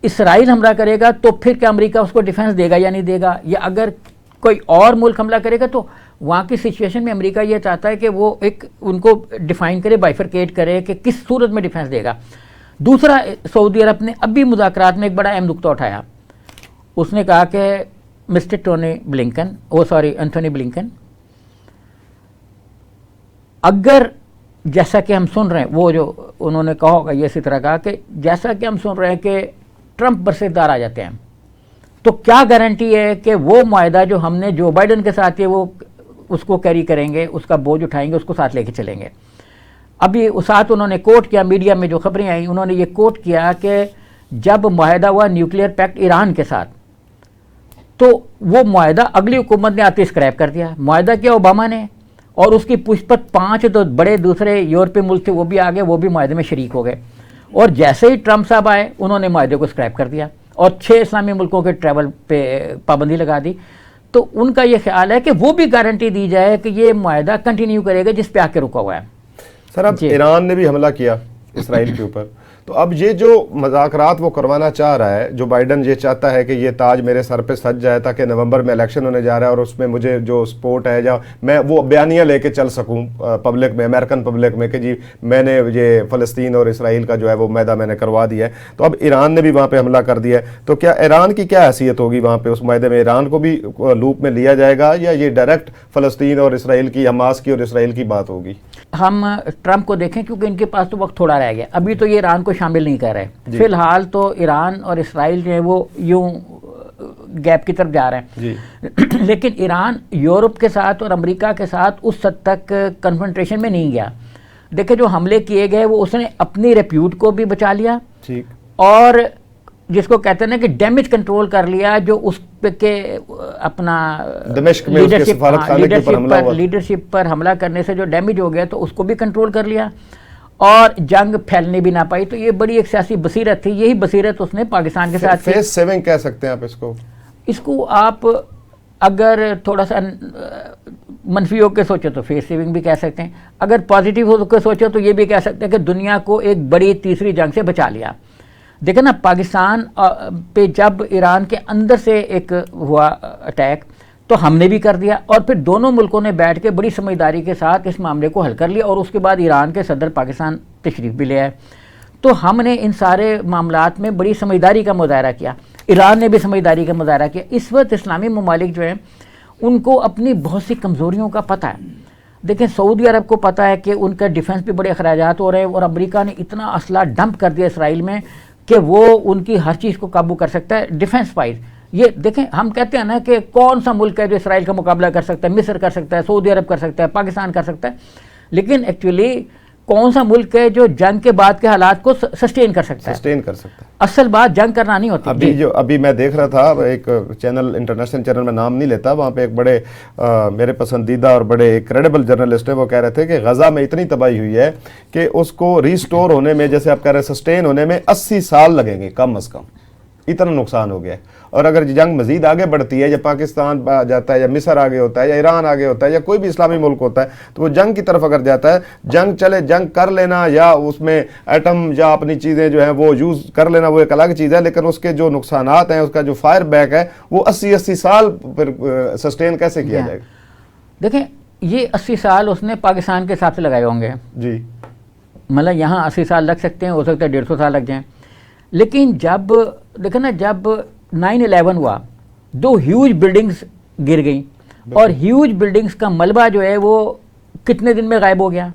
इसराइल हमला करेगा तो फिर क्या अमेरिका उसको डिफेंस देगा या नहीं देगा, या अगर कोई और मुल्क हमला करेगा तो वहाँ की सिचुएशन में अमेरिका ये चाहता है कि वो एक उनको डिफाइन करे, बाइफरकेट करे कि किस सूरत में डिफेंस देगा। दूसरा, सऊदी अरब ने अभी मुज़ाकरात में एक बड़ा अहम नुकता उठाया। उसने कहा कि मिस्टर एंथोनी ब्लिंकन, अगर जैसा कि हम सुन रहे हैं, वो जो उन्होंने कहा होगा ये इसी तरह कहा कि जैसा कि हम सुन रहे हैं कि ट्रंप बरसेदार आ जाते हैं, तो क्या गारंटी है कि वो मुआहदा जो हमने जो बाइडन के साथ है वो उसको कैरी करेंगे, उसका बोझ उठाएंगे, उसको साथ लेके चलेंगे। अभी उस साथ उन्होंने कोट किया, मीडिया में जो खबरें आई उन्होंने ये कोट किया कि जब मुआहदा हुआ न्यूक्लियर पैक्ट ईरान के साथ, तो वो मुआहदा अगली हुकूमत ने आते स्क्रैप कर दिया। मुआहदा किया ओबामा ने और उसकी पुष्पत 5 तो बड़े दूसरे यूरोपीय मुल्क थे वो भी आ गए, वो भी मुआहदे में शरीक हो गए। और जैसे ही ट्रंप साहब आए उन्होंने मुआहदे को स्क्रैप कर दिया और 6 इस्लामी मुल्कों के ट्रैवल पे पाबंदी लगा दी। तो उनका ये ख्याल है कि वो भी गारंटी दी जाए कि ये मुआहदा कंटिन्यू करेगा जिस पे आके रुका हुआ है। सर, अब ईरान ने भी हमला किया इसराइल के ऊपर, तो अब ये जो मज़ाकरात वो करवाना चाह रहा है, जो बाइडन ये चाहता है कि ये ताज मेरे सर पे सज जाए ताकि नवंबर में इलेक्शन होने जा रहा है और उसमें मुझे जो सपोर्ट है या मैं वो बयानियाँ लेके चल सकूं पब्लिक में, अमेरिकन पब्लिक में कि जी मैंने ये फ़लस्तीन और इसराइल का जो है वो मुआहदा मैंने करवा दिया है। तो अब ईरान ने भी वहाँ पर हमला कर दिया है, तो क्या ईरान की क्या हैसियत होगी वहाँ पर? उस मुआहदे में ईरान को भी लूप में लिया जाएगा या ये डायरेक्ट फ़लस्तीन और इसराइल की, हमास की और इसराइल की बात होगी? हम ट्रंप को देखें क्योंकि इनके पास तो वक्त थोड़ा रह गया, अभी तो ये ईरान को शामिल नहीं कर रहे। फिलहाल तो ईरान और इसराइल जो है वो यूं गैप की तरफ जा रहे हैं जी। लेकिन ईरान यूरोप के साथ और अमेरिका के साथ उस हद तक कन्फ्रंटेशन में नहीं गया। देखिए, जो हमले किए गए वो उसने अपनी रेप्यूट को भी बचा लिया ठीक, और जिसको कहते हैं ना कि डैमेज कंट्रोल कर लिया, जो उस के अपना लीडरशिप पर हमला करने से जो डैमेज हो गया तो उसको भी कंट्रोल कर लिया और जंग फैलने भी ना पाई। तो ये बड़ी एक सियासी बसीरत थी, यही बसीरत उसने पाकिस्तान के साथ फेस सेविंग कह सकते हैं आप इसको आप अगर थोड़ा सा मनफी होकर सोचो तो फेस सेविंग भी कह सकते हैं, अगर पॉजिटिव होकर सोचो तो ये भी कह सकते हैं कि दुनिया को एक बड़ी तीसरी जंग से बचा लिया। देखें ना, पाकिस्तान पे जब ईरान के अंदर से एक हुआ अटैक तो हमने भी कर दिया और फिर दोनों मुल्कों ने बैठ के बड़ी समझदारी के साथ इस मामले को हल कर लिया और उसके बाद ईरान के सदर पाकिस्तान तशरीफ भी ले आए। तो हमने इन सारे मामलात में बड़ी समझदारी का मुजाहरा किया, ईरान ने भी समझदारी का मुजाहरा किया। इस वक्त इस्लामी ममालिक जो हैं उनको अपनी बहुत सी कमज़ोरियों का पता है। देखें, सऊदी अरब को पता है कि उनका डिफेंस पे बड़े अखराजात हो रहे हैं और अमेरिका ने इतना असला डंप कर दिया इसराइल में कि वो उनकी हर चीज़ को काबू कर सकता है डिफेंस वाइज। ये देखें, हम कहते हैं ना कि कौन सा मुल्क है जो इसराइल का मुकाबला कर सकता है? मिस्र कर सकता है, सऊदी अरब कर सकता है, पाकिस्तान कर सकता है, लेकिन एक्चुअली कौन सा मुल्क है जो जंग के बाद के हालात को सस्टेन कर सकता है? असल बात जंग करना नहीं होती। अभी मैं देख रहा था एक चैनल, इंटरनेशनल चैनल में नाम नहीं लेता, वहाँ पे एक बड़े मेरे पसंदीदा और बड़े क्रेडिबल जर्नलिस्ट है, वो कह रहे थे कि गजा में इतनी तबाही हुई है कि उसको रिस्टोर होने में, जैसे आप कह रहे हैं सस्टेन होने में 80 साल लगेंगे कम अज़ कम, इतना नुकसान हो गया है। और अगर जंग मजीद आगे बढ़ती है, या पाकिस्तान आ जाता है, या मिस्र आगे होता है, या ईरान आगे होता है, या कोई भी इस्लामी मुल्क होता है, तो वो जंग की तरफ अगर जाता है, जंग चले, जंग कर लेना या उसमें एटम या अपनी चीज़ें जो हैं वो यूज़ कर लेना वो एक अलग चीज़ है, लेकिन उसके जो नुकसानात हैं, उसका जो फायर बैक है वो 80 साल फिर सस्टेन कैसे किया जाएगा? देखें, ये 80 साल उसने पाकिस्तान के हिसाब से लगाए होंगे जी, मतलब यहाँ 80 साल लग सकते हैं, हो सकता है 150 साल लग जाएँ, लेकिन जब देखो ना, जब 9/11 हुआ, 2 ह्यूज बिल्डिंग्स गिर गई और ह्यूज बिल्डिंग्स का मलबा जो है वो कितने दिन में गायब हो गया।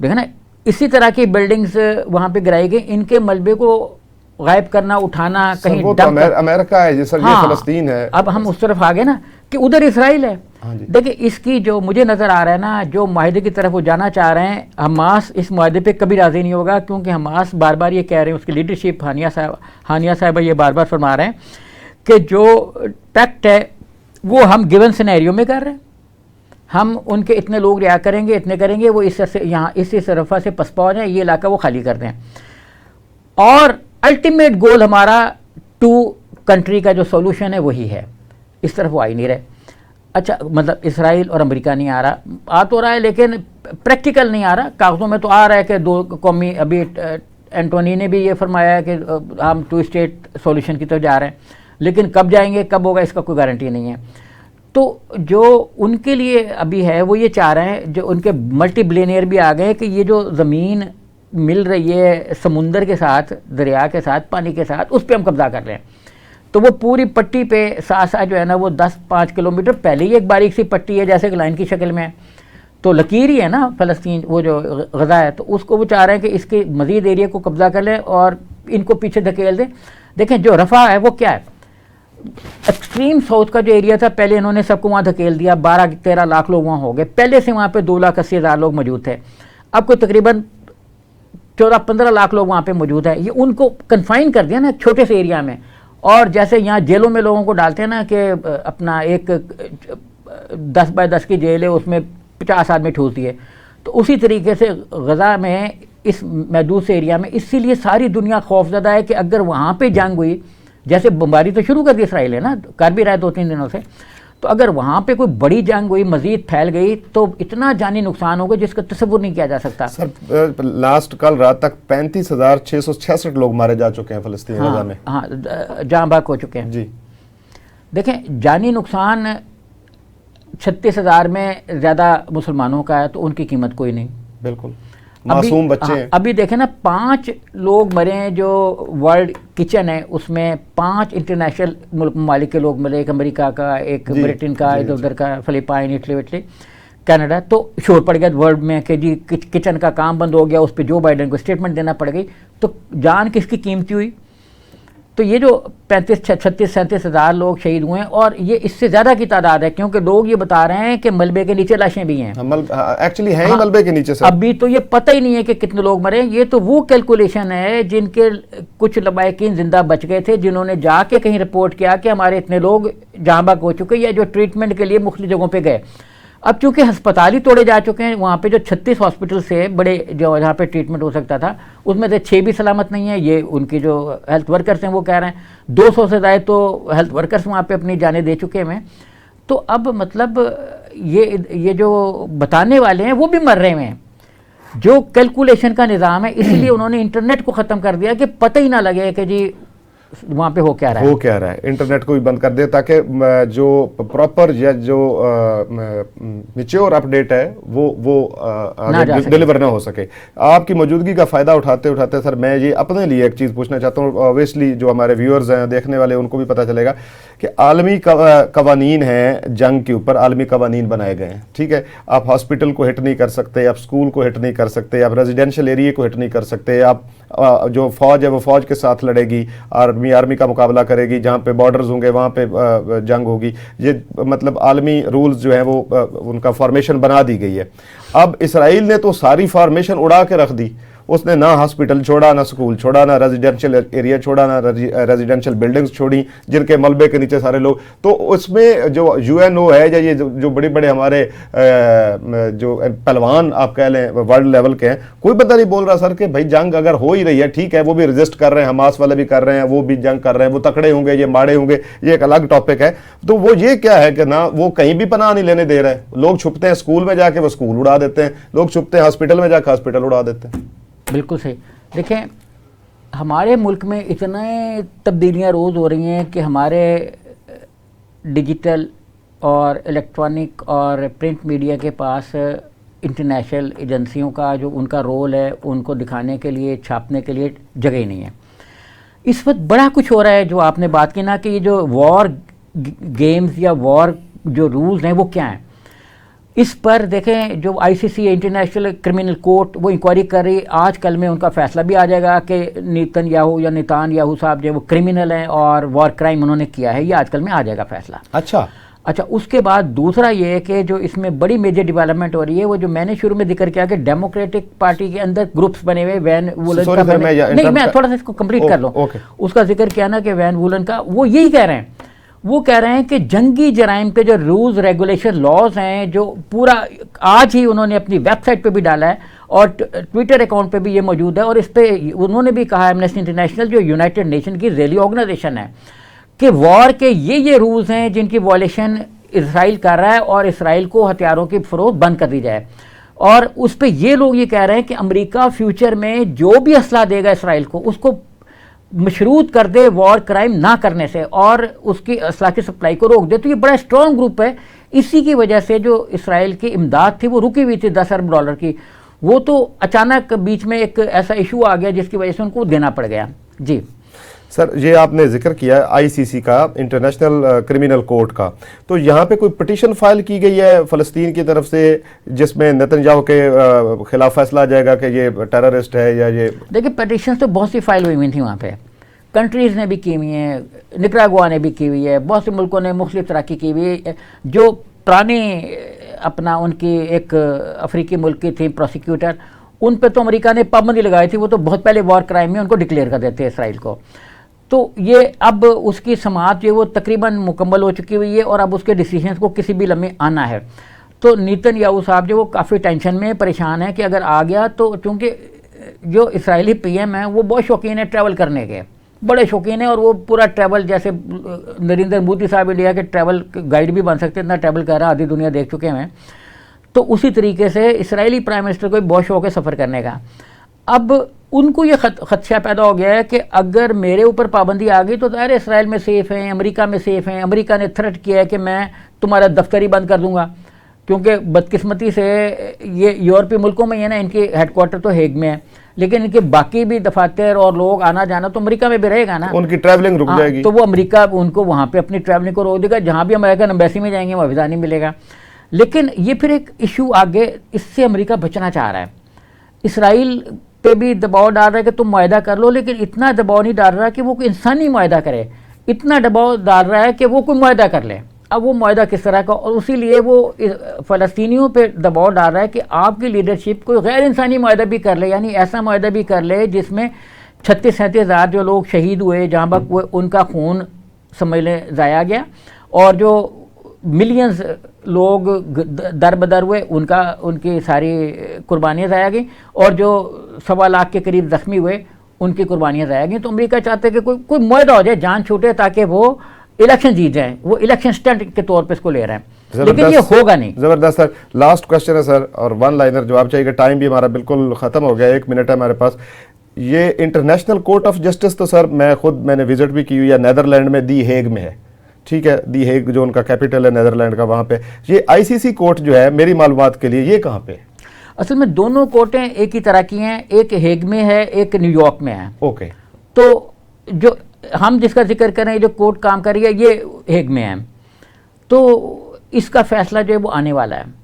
देखो ना, इसी तरह की बिल्डिंग्स वहाँ पे गिराई गई, इनके मलबे को गायब करना, उठाना, कहीं वो तो अमेरिका है जी सर, ये फलस्तीन है। अब हम उस तरफ आ गए ना कि उधर इसराइल है। देखिए, इसकी जो मुझे नज़र आ रहा है ना, जो माहिदे की तरफ वो जाना चाह रहे हैं, हमास इस माहिदे पे कभी राज़ी नहीं होगा, क्योंकि हमास बार बार ये कह रहे हैं, उसकी लीडरशिप हानिया साहब ये बार बार फरमा रहे हैं कि जो पैक्ट है वो हम गिवन सिनेरियो में कर रहे हैं, हम उनके इतने लोग रिहा करेंगे, इतने करेंगे, वो इससे यहाँ इस रफा से पसपा हो जाए, ये इलाका वो खाली कर दें, और अल्टीमेट गोल हमारा 2 कंट्री का जो सॉल्यूशन है वही है। इस तरफ वो आ ही नहीं रहे। अच्छा, मतलब इसराइल और अमेरिका नहीं आ रहा, आ तो रहा है लेकिन प्रैक्टिकल नहीं आ रहा। कागज़ों में तो आ रहा है कि 2 कौमी, अभी एंटोनी ने भी ये फरमाया है कि हम 2 स्टेट सॉल्यूशन की तरफ जा रहे हैं, लेकिन कब जाएंगे, कब होगा, इसका कोई गारंटी नहीं है। तो जो उनके लिए अभी है वो ये चाह रहे हैं, जो उनके मल्टी बिलियनियर भी आ गए कि ये जो ज़मीन मिल रही है समुंदर के साथ, दरिया के साथ, पानी के साथ, उस पर हम कब्जा कर लें। तो वो पूरी पट्टी पे साथ साथ जो है ना, वो 10-5 किलोमीटर पहले ही एक बारीक सी पट्टी है, जैसे एक लाइन की शक्ल में है, तो लकीर ही है ना फ़लस्तीन, वो जो गज़ा है, तो उसको वो चाह रहे हैं कि इसके मज़ीद एरिया को कब्जा कर लें और इनको पीछे धकेल दें। देखें, जो रफ़ा है वो क्या है, एक्सट्रीम साउथ का जो एरिया था, पहले इन्होंने सबको वहाँ धकेल दिया, 12-13 लाख लोग वहाँ हो गए। पहले से वहाँ पे 2,80,000 लोग मौजूद थे, अब कोई तकरीबन 14-15 लाख लोग वहाँ पे मौजूद है। ये उनको कन्फाइन कर दिया ना छोटे से एरिया में। और जैसे यहाँ जेलों में लोगों को डालते हैं ना कि अपना एक 10x10 की जेल है, उसमें 50 आदमी ठूस दिए, तो उसी तरीके से गज़ा में इस महदूद से एरिया में, इसीलिए सारी दुनिया खौफजदा है कि अगर वहाँ पे जंग हुई, जैसे बमबारी तो शुरू कर दी इसराइल है ना, कर भी रहा है 2-3 दिनों से, तो अगर वहाँ पे कोई बड़ी जंग हुई, मजीद फैल गई, तो इतना जानी नुकसान होगा जिसका तस्वुर नहीं किया जा सकता। सर लास्ट कल रात तक 35,666 लोग मारे जा चुके हैं फ़लस्तीन गज़ा में। हाँ, जहाँ बाग हो चुके हैं जी। देखें, जानी नुकसान 36,000 में ज़्यादा मुसलमानों का है, तो उनकी कीमत कोई नहीं। बिल्कुल, मासूम बच्चे हैं। अभी देखें ना, 5 लोग मरे हैं, जो वर्ल्ड किचन है उसमें 5 इंटरनेशनल ममालिक के लोग मरे, एक अमेरिका का, एक ब्रिटेन का, इधर उधर का, फिलिपाइन, इटली, कनाडा। तो शोर पड़ गया वर्ल्ड में कि जी किचन का काम बंद हो गया, उस पर जो बाइडेन को स्टेटमेंट देना पड़ गई। तो जान किसकी कीमती हुई। तो ये जो 35-36-37 लोग शहीद हुए हैं, और ये इससे ज़्यादा की तादाद है, क्योंकि लोग ये बता रहे हैं कि मलबे के नीचे लाशें भी हैं। एक्चुअली हैं ही मलबे के नीचे सर। अभी तो ये पता ही नहीं है कि कितने लोग मरे। ये तो वो कैलकुलेशन है जिनके कुछ लबायकीन जिंदा बच गए थे, जिन्होंने जाके कहीं रिपोर्ट किया कि हमारे इतने लोग जहाँ बाग हो चुके, या जो ट्रीटमेंट के लिए मुख्तलिफ जगहों पर गए। अब चूंकि अस्पताल ही तोड़े जा चुके हैं, वहाँ पे जो 36 हॉस्पिटल से बड़े जो जहाँ पे ट्रीटमेंट हो सकता था, उसमें से 6 भी सलामत नहीं है। ये उनकी जो हेल्थ वर्कर्स हैं वो कह रहे हैं, 200 से ज़्यादा तो हेल्थ वर्कर्स वहाँ पे अपनी जानें दे चुके हैं। तो अब मतलब ये जो बताने वाले हैं वो भी मर रहे हैं। जो कैलकुलेशन का निज़ाम है, इसलिए उन्होंने इंटरनेट को ख़त्म कर दिया कि पता ही ना लगे कि जी वहाँ पे हो क्या रहा है। इंटरनेट को भी बंद कर दिया ताकि जो प्रॉपर या जो मैच्योर अपडेट है वो डिलीवर ना हो सके। आपकी मौजूदगी का फ़ायदा उठाते उठाते सर मैं ये अपने लिए एक चीज़ पूछना चाहता हूँ, ऑब्वियसली जो हमारे व्यूअर्स हैं, देखने वाले, उनको भी पता चलेगा कि आलमी कवानीन हैं, जंग के ऊपर आलमी कवानीन बनाए गए हैं। ठीक है, आप हॉस्पिटल को हिट नहीं कर सकते, आप स्कूल को हिट नहीं कर सकते, आप रेजिडेंशियल एरिया को हिट नहीं कर सकते, आप जो फौज है वो फौज के साथ लड़ेगी, आर्मी का मुकाबला करेगी, जहाँ पे बॉर्डर्स होंगे वहाँ पे जंग होगी। ये मतलब आलमी रूल्स जो है वो उनका फॉर्मेशन बना दी गई है। अब इसराइल ने तो सारी फॉर्मेशन उड़ा के रख दी, उसने ना हॉस्पिटल छोड़ा, ना स्कूल छोड़ा, ना रेजिडेंशियल एरिया छोड़ा, ना रेजिडेंशियल बिल्डिंग्स छोड़ी जिनके मलबे के नीचे सारे लोग। तो उसमें जो UNO है या ये जो बड़े बड़े हमारे जो पहलवान आप कह लें वर्ल्ड लेवल के हैं, कोई बंदा नहीं बोल रहा सर कि भाई जंग अगर हो ही रही है, ठीक है, वो भी रेजिस्ट कर रहे हैं, हमास वाले भी कर रहे हैं, वो भी जंग कर रहे हैं, वो तकड़े होंगे, ये माड़े होंगे, ये एक अलग टॉपिक है। तो वो ये क्या है कि ना वो कहीं भी पनाह नहीं लेने दे रहे। लोग छुपते हैं स्कूल में जाके, वो स्कूल उड़ा देते हैं, लोग छुपते हैं हॉस्पिटल में जाकर, हॉस्पिटल उड़ा देते हैं। बिल्कुल सही। देखें, हमारे मुल्क में इतने तब्दीलियां रोज़ हो रही हैं कि हमारे डिजिटल और इलेक्ट्रॉनिक और प्रिंट मीडिया के पास इंटरनेशनल एजेंसियों का जो उनका रोल है, उनको दिखाने के लिए, छापने के लिए जगह ही नहीं है। इस वक्त बड़ा कुछ हो रहा है, जो आपने बात की ना कि ये जो वॉर गेम्स या वॉर जो रूल्स हैं वो क्या हैं, इस पर देखें जो आईसीसी इंटरनेशनल क्रिमिनल कोर्ट वो इंक्वायरी कर रही है। आज कल में उनका फैसला भी आ जाएगा कि नेतन्याहू साहब जो वो क्रिमिनल हैं और वॉर क्राइम उन्होंने किया है, ये आजकल में आ जाएगा फैसला। अच्छा, उसके बाद दूसरा ये है कि जो इसमें बड़ी मेजर डेवलपमेंट हो रही है, वो जो मैंने शुरू में जिक्र किया कि डेमोक्रेटिक पार्टी के अंदर ग्रुप्स बने हुए, वैन वूलन का नहीं, मैं थोड़ा सा इसको कंप्लीट कर लूँ। उसका जिक्र किया ना कि वैन वूलन का, वो यही कह रहे हैं, वो कह रहे हैं कि जंगी जराइम पे जो रूल्स रेगुलेशन लॉज हैं, जो पूरा आज ही उन्होंने अपनी वेबसाइट पे भी डाला है और ट्विटर अकाउंट पे भी ये मौजूद है, और इस पे उन्होंने भी कहा है, एमनेस्टी इंटरनेशनल जो यूनाइटेड नेशन की रेली ऑर्गेनाइजेशन है, कि वॉर के ये रूल्स हैं जिनकी वॉयलेशन इसराइल कर रहा है और इसराइल को हथियारों की फरोख्त बंद कर दी जाए। और उस पर ये लोग ये कह रहे हैं कि अमेरिका फ्यूचर में जो भी असला देगा इसराइल को, उसको मशरूत कर दे वॉर क्राइम ना करने से और उसकी असला की सप्लाई को रोक दे। तो ये बड़ा स्ट्रॉन्ग ग्रुप है। इसी की वजह से जो इसराइल की इमदाद थी वो रुकी हुई थी $10 अरब की, वो तो अचानक बीच में एक ऐसा इशू आ गया जिसकी वजह से उनको देना पड़ गया। जी सर, ये आपने जिक्र किया आईसीसी का, इंटरनेशनल क्रिमिनल कोर्ट का, तो यहाँ पे कोई पिटीशन फाइल की गई है फ़लस्तीन की तरफ से जिसमें नेतन्याहू के खिलाफ फैसला आ जाएगा कि ये टेररिस्ट है या ये? देखिए, पिटीशन तो बहुत सी फाइल हुई थी वहाँ पे, कंट्रीज़ ने भी की हुई हैं, निकरागुआ ने भी की हुई है, बहुत से मुल्कों ने मुख्तलिफ तरह की हुई है। जो पुराने अपना उनकी एक अफ्रीकी मुल्क की थी प्रोसिक्यूटर, उन पर तो अमेरिका ने पाबंदी लगाई थी, वो तो बहुत पहले वॉर क्राइम में उनको डिक्लेयर कर देते हैं इसराइल को। तो ये अब उसकी समाअत जो वो तकरीबन मुकम्मल हो चुकी हुई है और अब उसके डिसीजंस को किसी भी लम्हे आना है। तो नेतन्याहू साहब जो वो काफ़ी टेंशन में परेशान है कि अगर आ गया तो, चूँकि जो इसराइली पीएम है वो बहुत शौकीन है ट्रैवल करने के, बड़े शौकीन है, और वो पूरा ट्रैवल, जैसे नरेंद्र मोदी साहब इंडिया के ट्रैवल गाइड भी बन सकते हैं, इतना ट्रैवल कर रहा आधी दुनिया देख चुके हैं। तो उसी तरीके से इसराइली प्राइम मिनिस्टर को बहुत शौक है सफ़र करने का। अब उनको ये खदशा पैदा हो गया है कि अगर मेरे ऊपर पाबंदी आ गई तो ज़ाहिर है इसराइल में सेफ़ हैं, अमेरिका में सेफ़ हैं। अमेरिका ने थ्रेट किया है कि मैं तुम्हारा दफ्तर ही बंद कर दूंगा, क्योंकि बदकिस्मती से ये यूरोपीय मुल्कों में ही है ना, इनकी हेडक्वार्टर तो हेग में है, लेकिन इनके बाकी भी दफातर और लोग आना जाना तो अमेरिका में भी रहेगा ना, उनकी ट्रैवलिंग रुक जाएगी। तो वो अमेरिका उनको वहाँ पर अपनी ट्रैवलिंग को रोक देगा। जहाँ भी अमेरिकन एम्बेसी में जाएंगे वहाँ वीज़ा नहीं मिलेगा। लेकिन ये फिर एक इशू आगे, इससे अमेरिका बचना चाह रहा है। इसराइल पे भी दबाव डाल रहा है कि तुम मुआहदा कर लो, लेकिन इतना दबाव नहीं डाल रहा कि वो कोई इंसानी मुआहदा करे, इतना दबाव डाल रहा है कि वो कोई मुआहदा कर ले। अब वो मुआहदा किस तरह का, और इसीलिए वो फ़लस्तीनियों पे दबाव डाल रहा है कि आपकी लीडरशिप कोई गैर इंसानी मुआहदा भी कर ले, यानी ऐसा मुआहदा भी कर ले जिसमें 36-37 हज़ार जो लोग शहीद हुए, जहाँ पर उनका खून समझ लें ज़ाया गया, और जो मिलियंस लोग दर बदर हुए उनकी सारी कुर्बानियाँ ज़ाया गई, और जो 1.25 लाख के करीब ज़ख्मी हुए उनकी कुर्बानियाँ ज़ाया गई। तो अमेरिका चाहते हैं कि कोई मुआहदा हो जाए, जान छूटे, ताकि वो इलेक्शन जीत जाए। वो इलेक्शन स्टंट के तौर पे इसको ले रहे हैं, लेकिन ये होगा नहीं। ज़बरदस्त सर। लास्ट क्वेश्चन है सर, और वन लाइनर जवाब चाहिए, टाइम भी हमारा बिल्कुल ख़त्म हो गया, 1 मिनट है हमारे पास। ये इंटरनेशनल कोर्ट ऑफ जस्टिस तो सर मैंने विजिट भी की हुई है, नैदरलैंड में दी हेग में है, ठीक है, दी हेग जो उनका कैपिटल है नेदरलैंड का, वहाँ पे। ये आईसीसी कोर्ट जो है, मेरी मालूमात के लिए, ये कहाँ पे है? असल में दोनों कोर्टें एक ही तरह की हैं, एक हेग में है, एक न्यूयॉर्क में है। ओके। तो जो हम जिसका जिक्र कर रहे हैं, जो कोर्ट काम कर रही है, ये हेग में है। तो इसका फैसला जो है वो आने वाला है।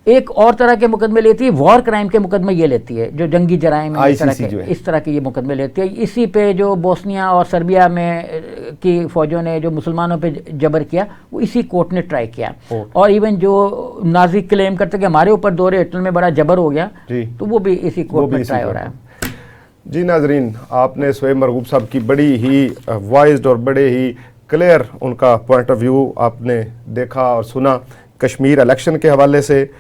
एक और तरह के मुकदमे लेती है, वॉर क्राइम के मुकदमे ये लेती है, जो जंगी जराइम इस तरह के ये मुकदमे लेती है। इसी पे जो बोस्निया और सर्बिया में की फौजों ने जो मुसलमानों पे जबर किया, वो इसी कोर्ट ने ट्राई किया। और इवन जो नाजी क्लेम करते कि हमारे ऊपर दौरे हिटलर में बड़ा जबर हो गया, तो वो भी इसी कोर्ट में ट्राई हो रहा है। जी नाजरीन, आपने शोएब मरगूब साहब की बड़ी ही वाइज्ड और बड़े ही क्लियर उनका पॉइंट ऑफ व्यू आपने देखा और सुना, कश्मीर इलेक्शन के हवाले से,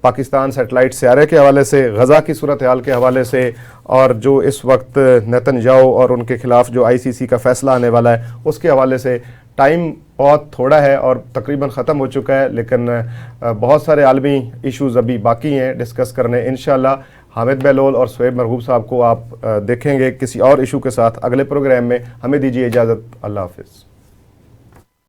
पाकिस्तान सैटेलाइट सियारे के हवाले से, गज़ा की सूरत हाल के हवाले से, और जो इस वक्त नेतन्याहू और उनके खिलाफ जो आईसीसी का फैसला आने वाला है उसके हवाले से। टाइम बहुत थोड़ा है और तकरीबन ख़त्म हो चुका है, लेकिन बहुत सारे आलमी इश्यूज़ अभी बाकी हैं डिस्कस करने। इंशाअल्लाह हामिद बहलोल और शोएब मरगूब साहब को आप देखेंगे किसी और इशू के साथ अगले प्रोग्राम में। हमें दीजिए इजाज़त, अल्लाह हाफ़िज़।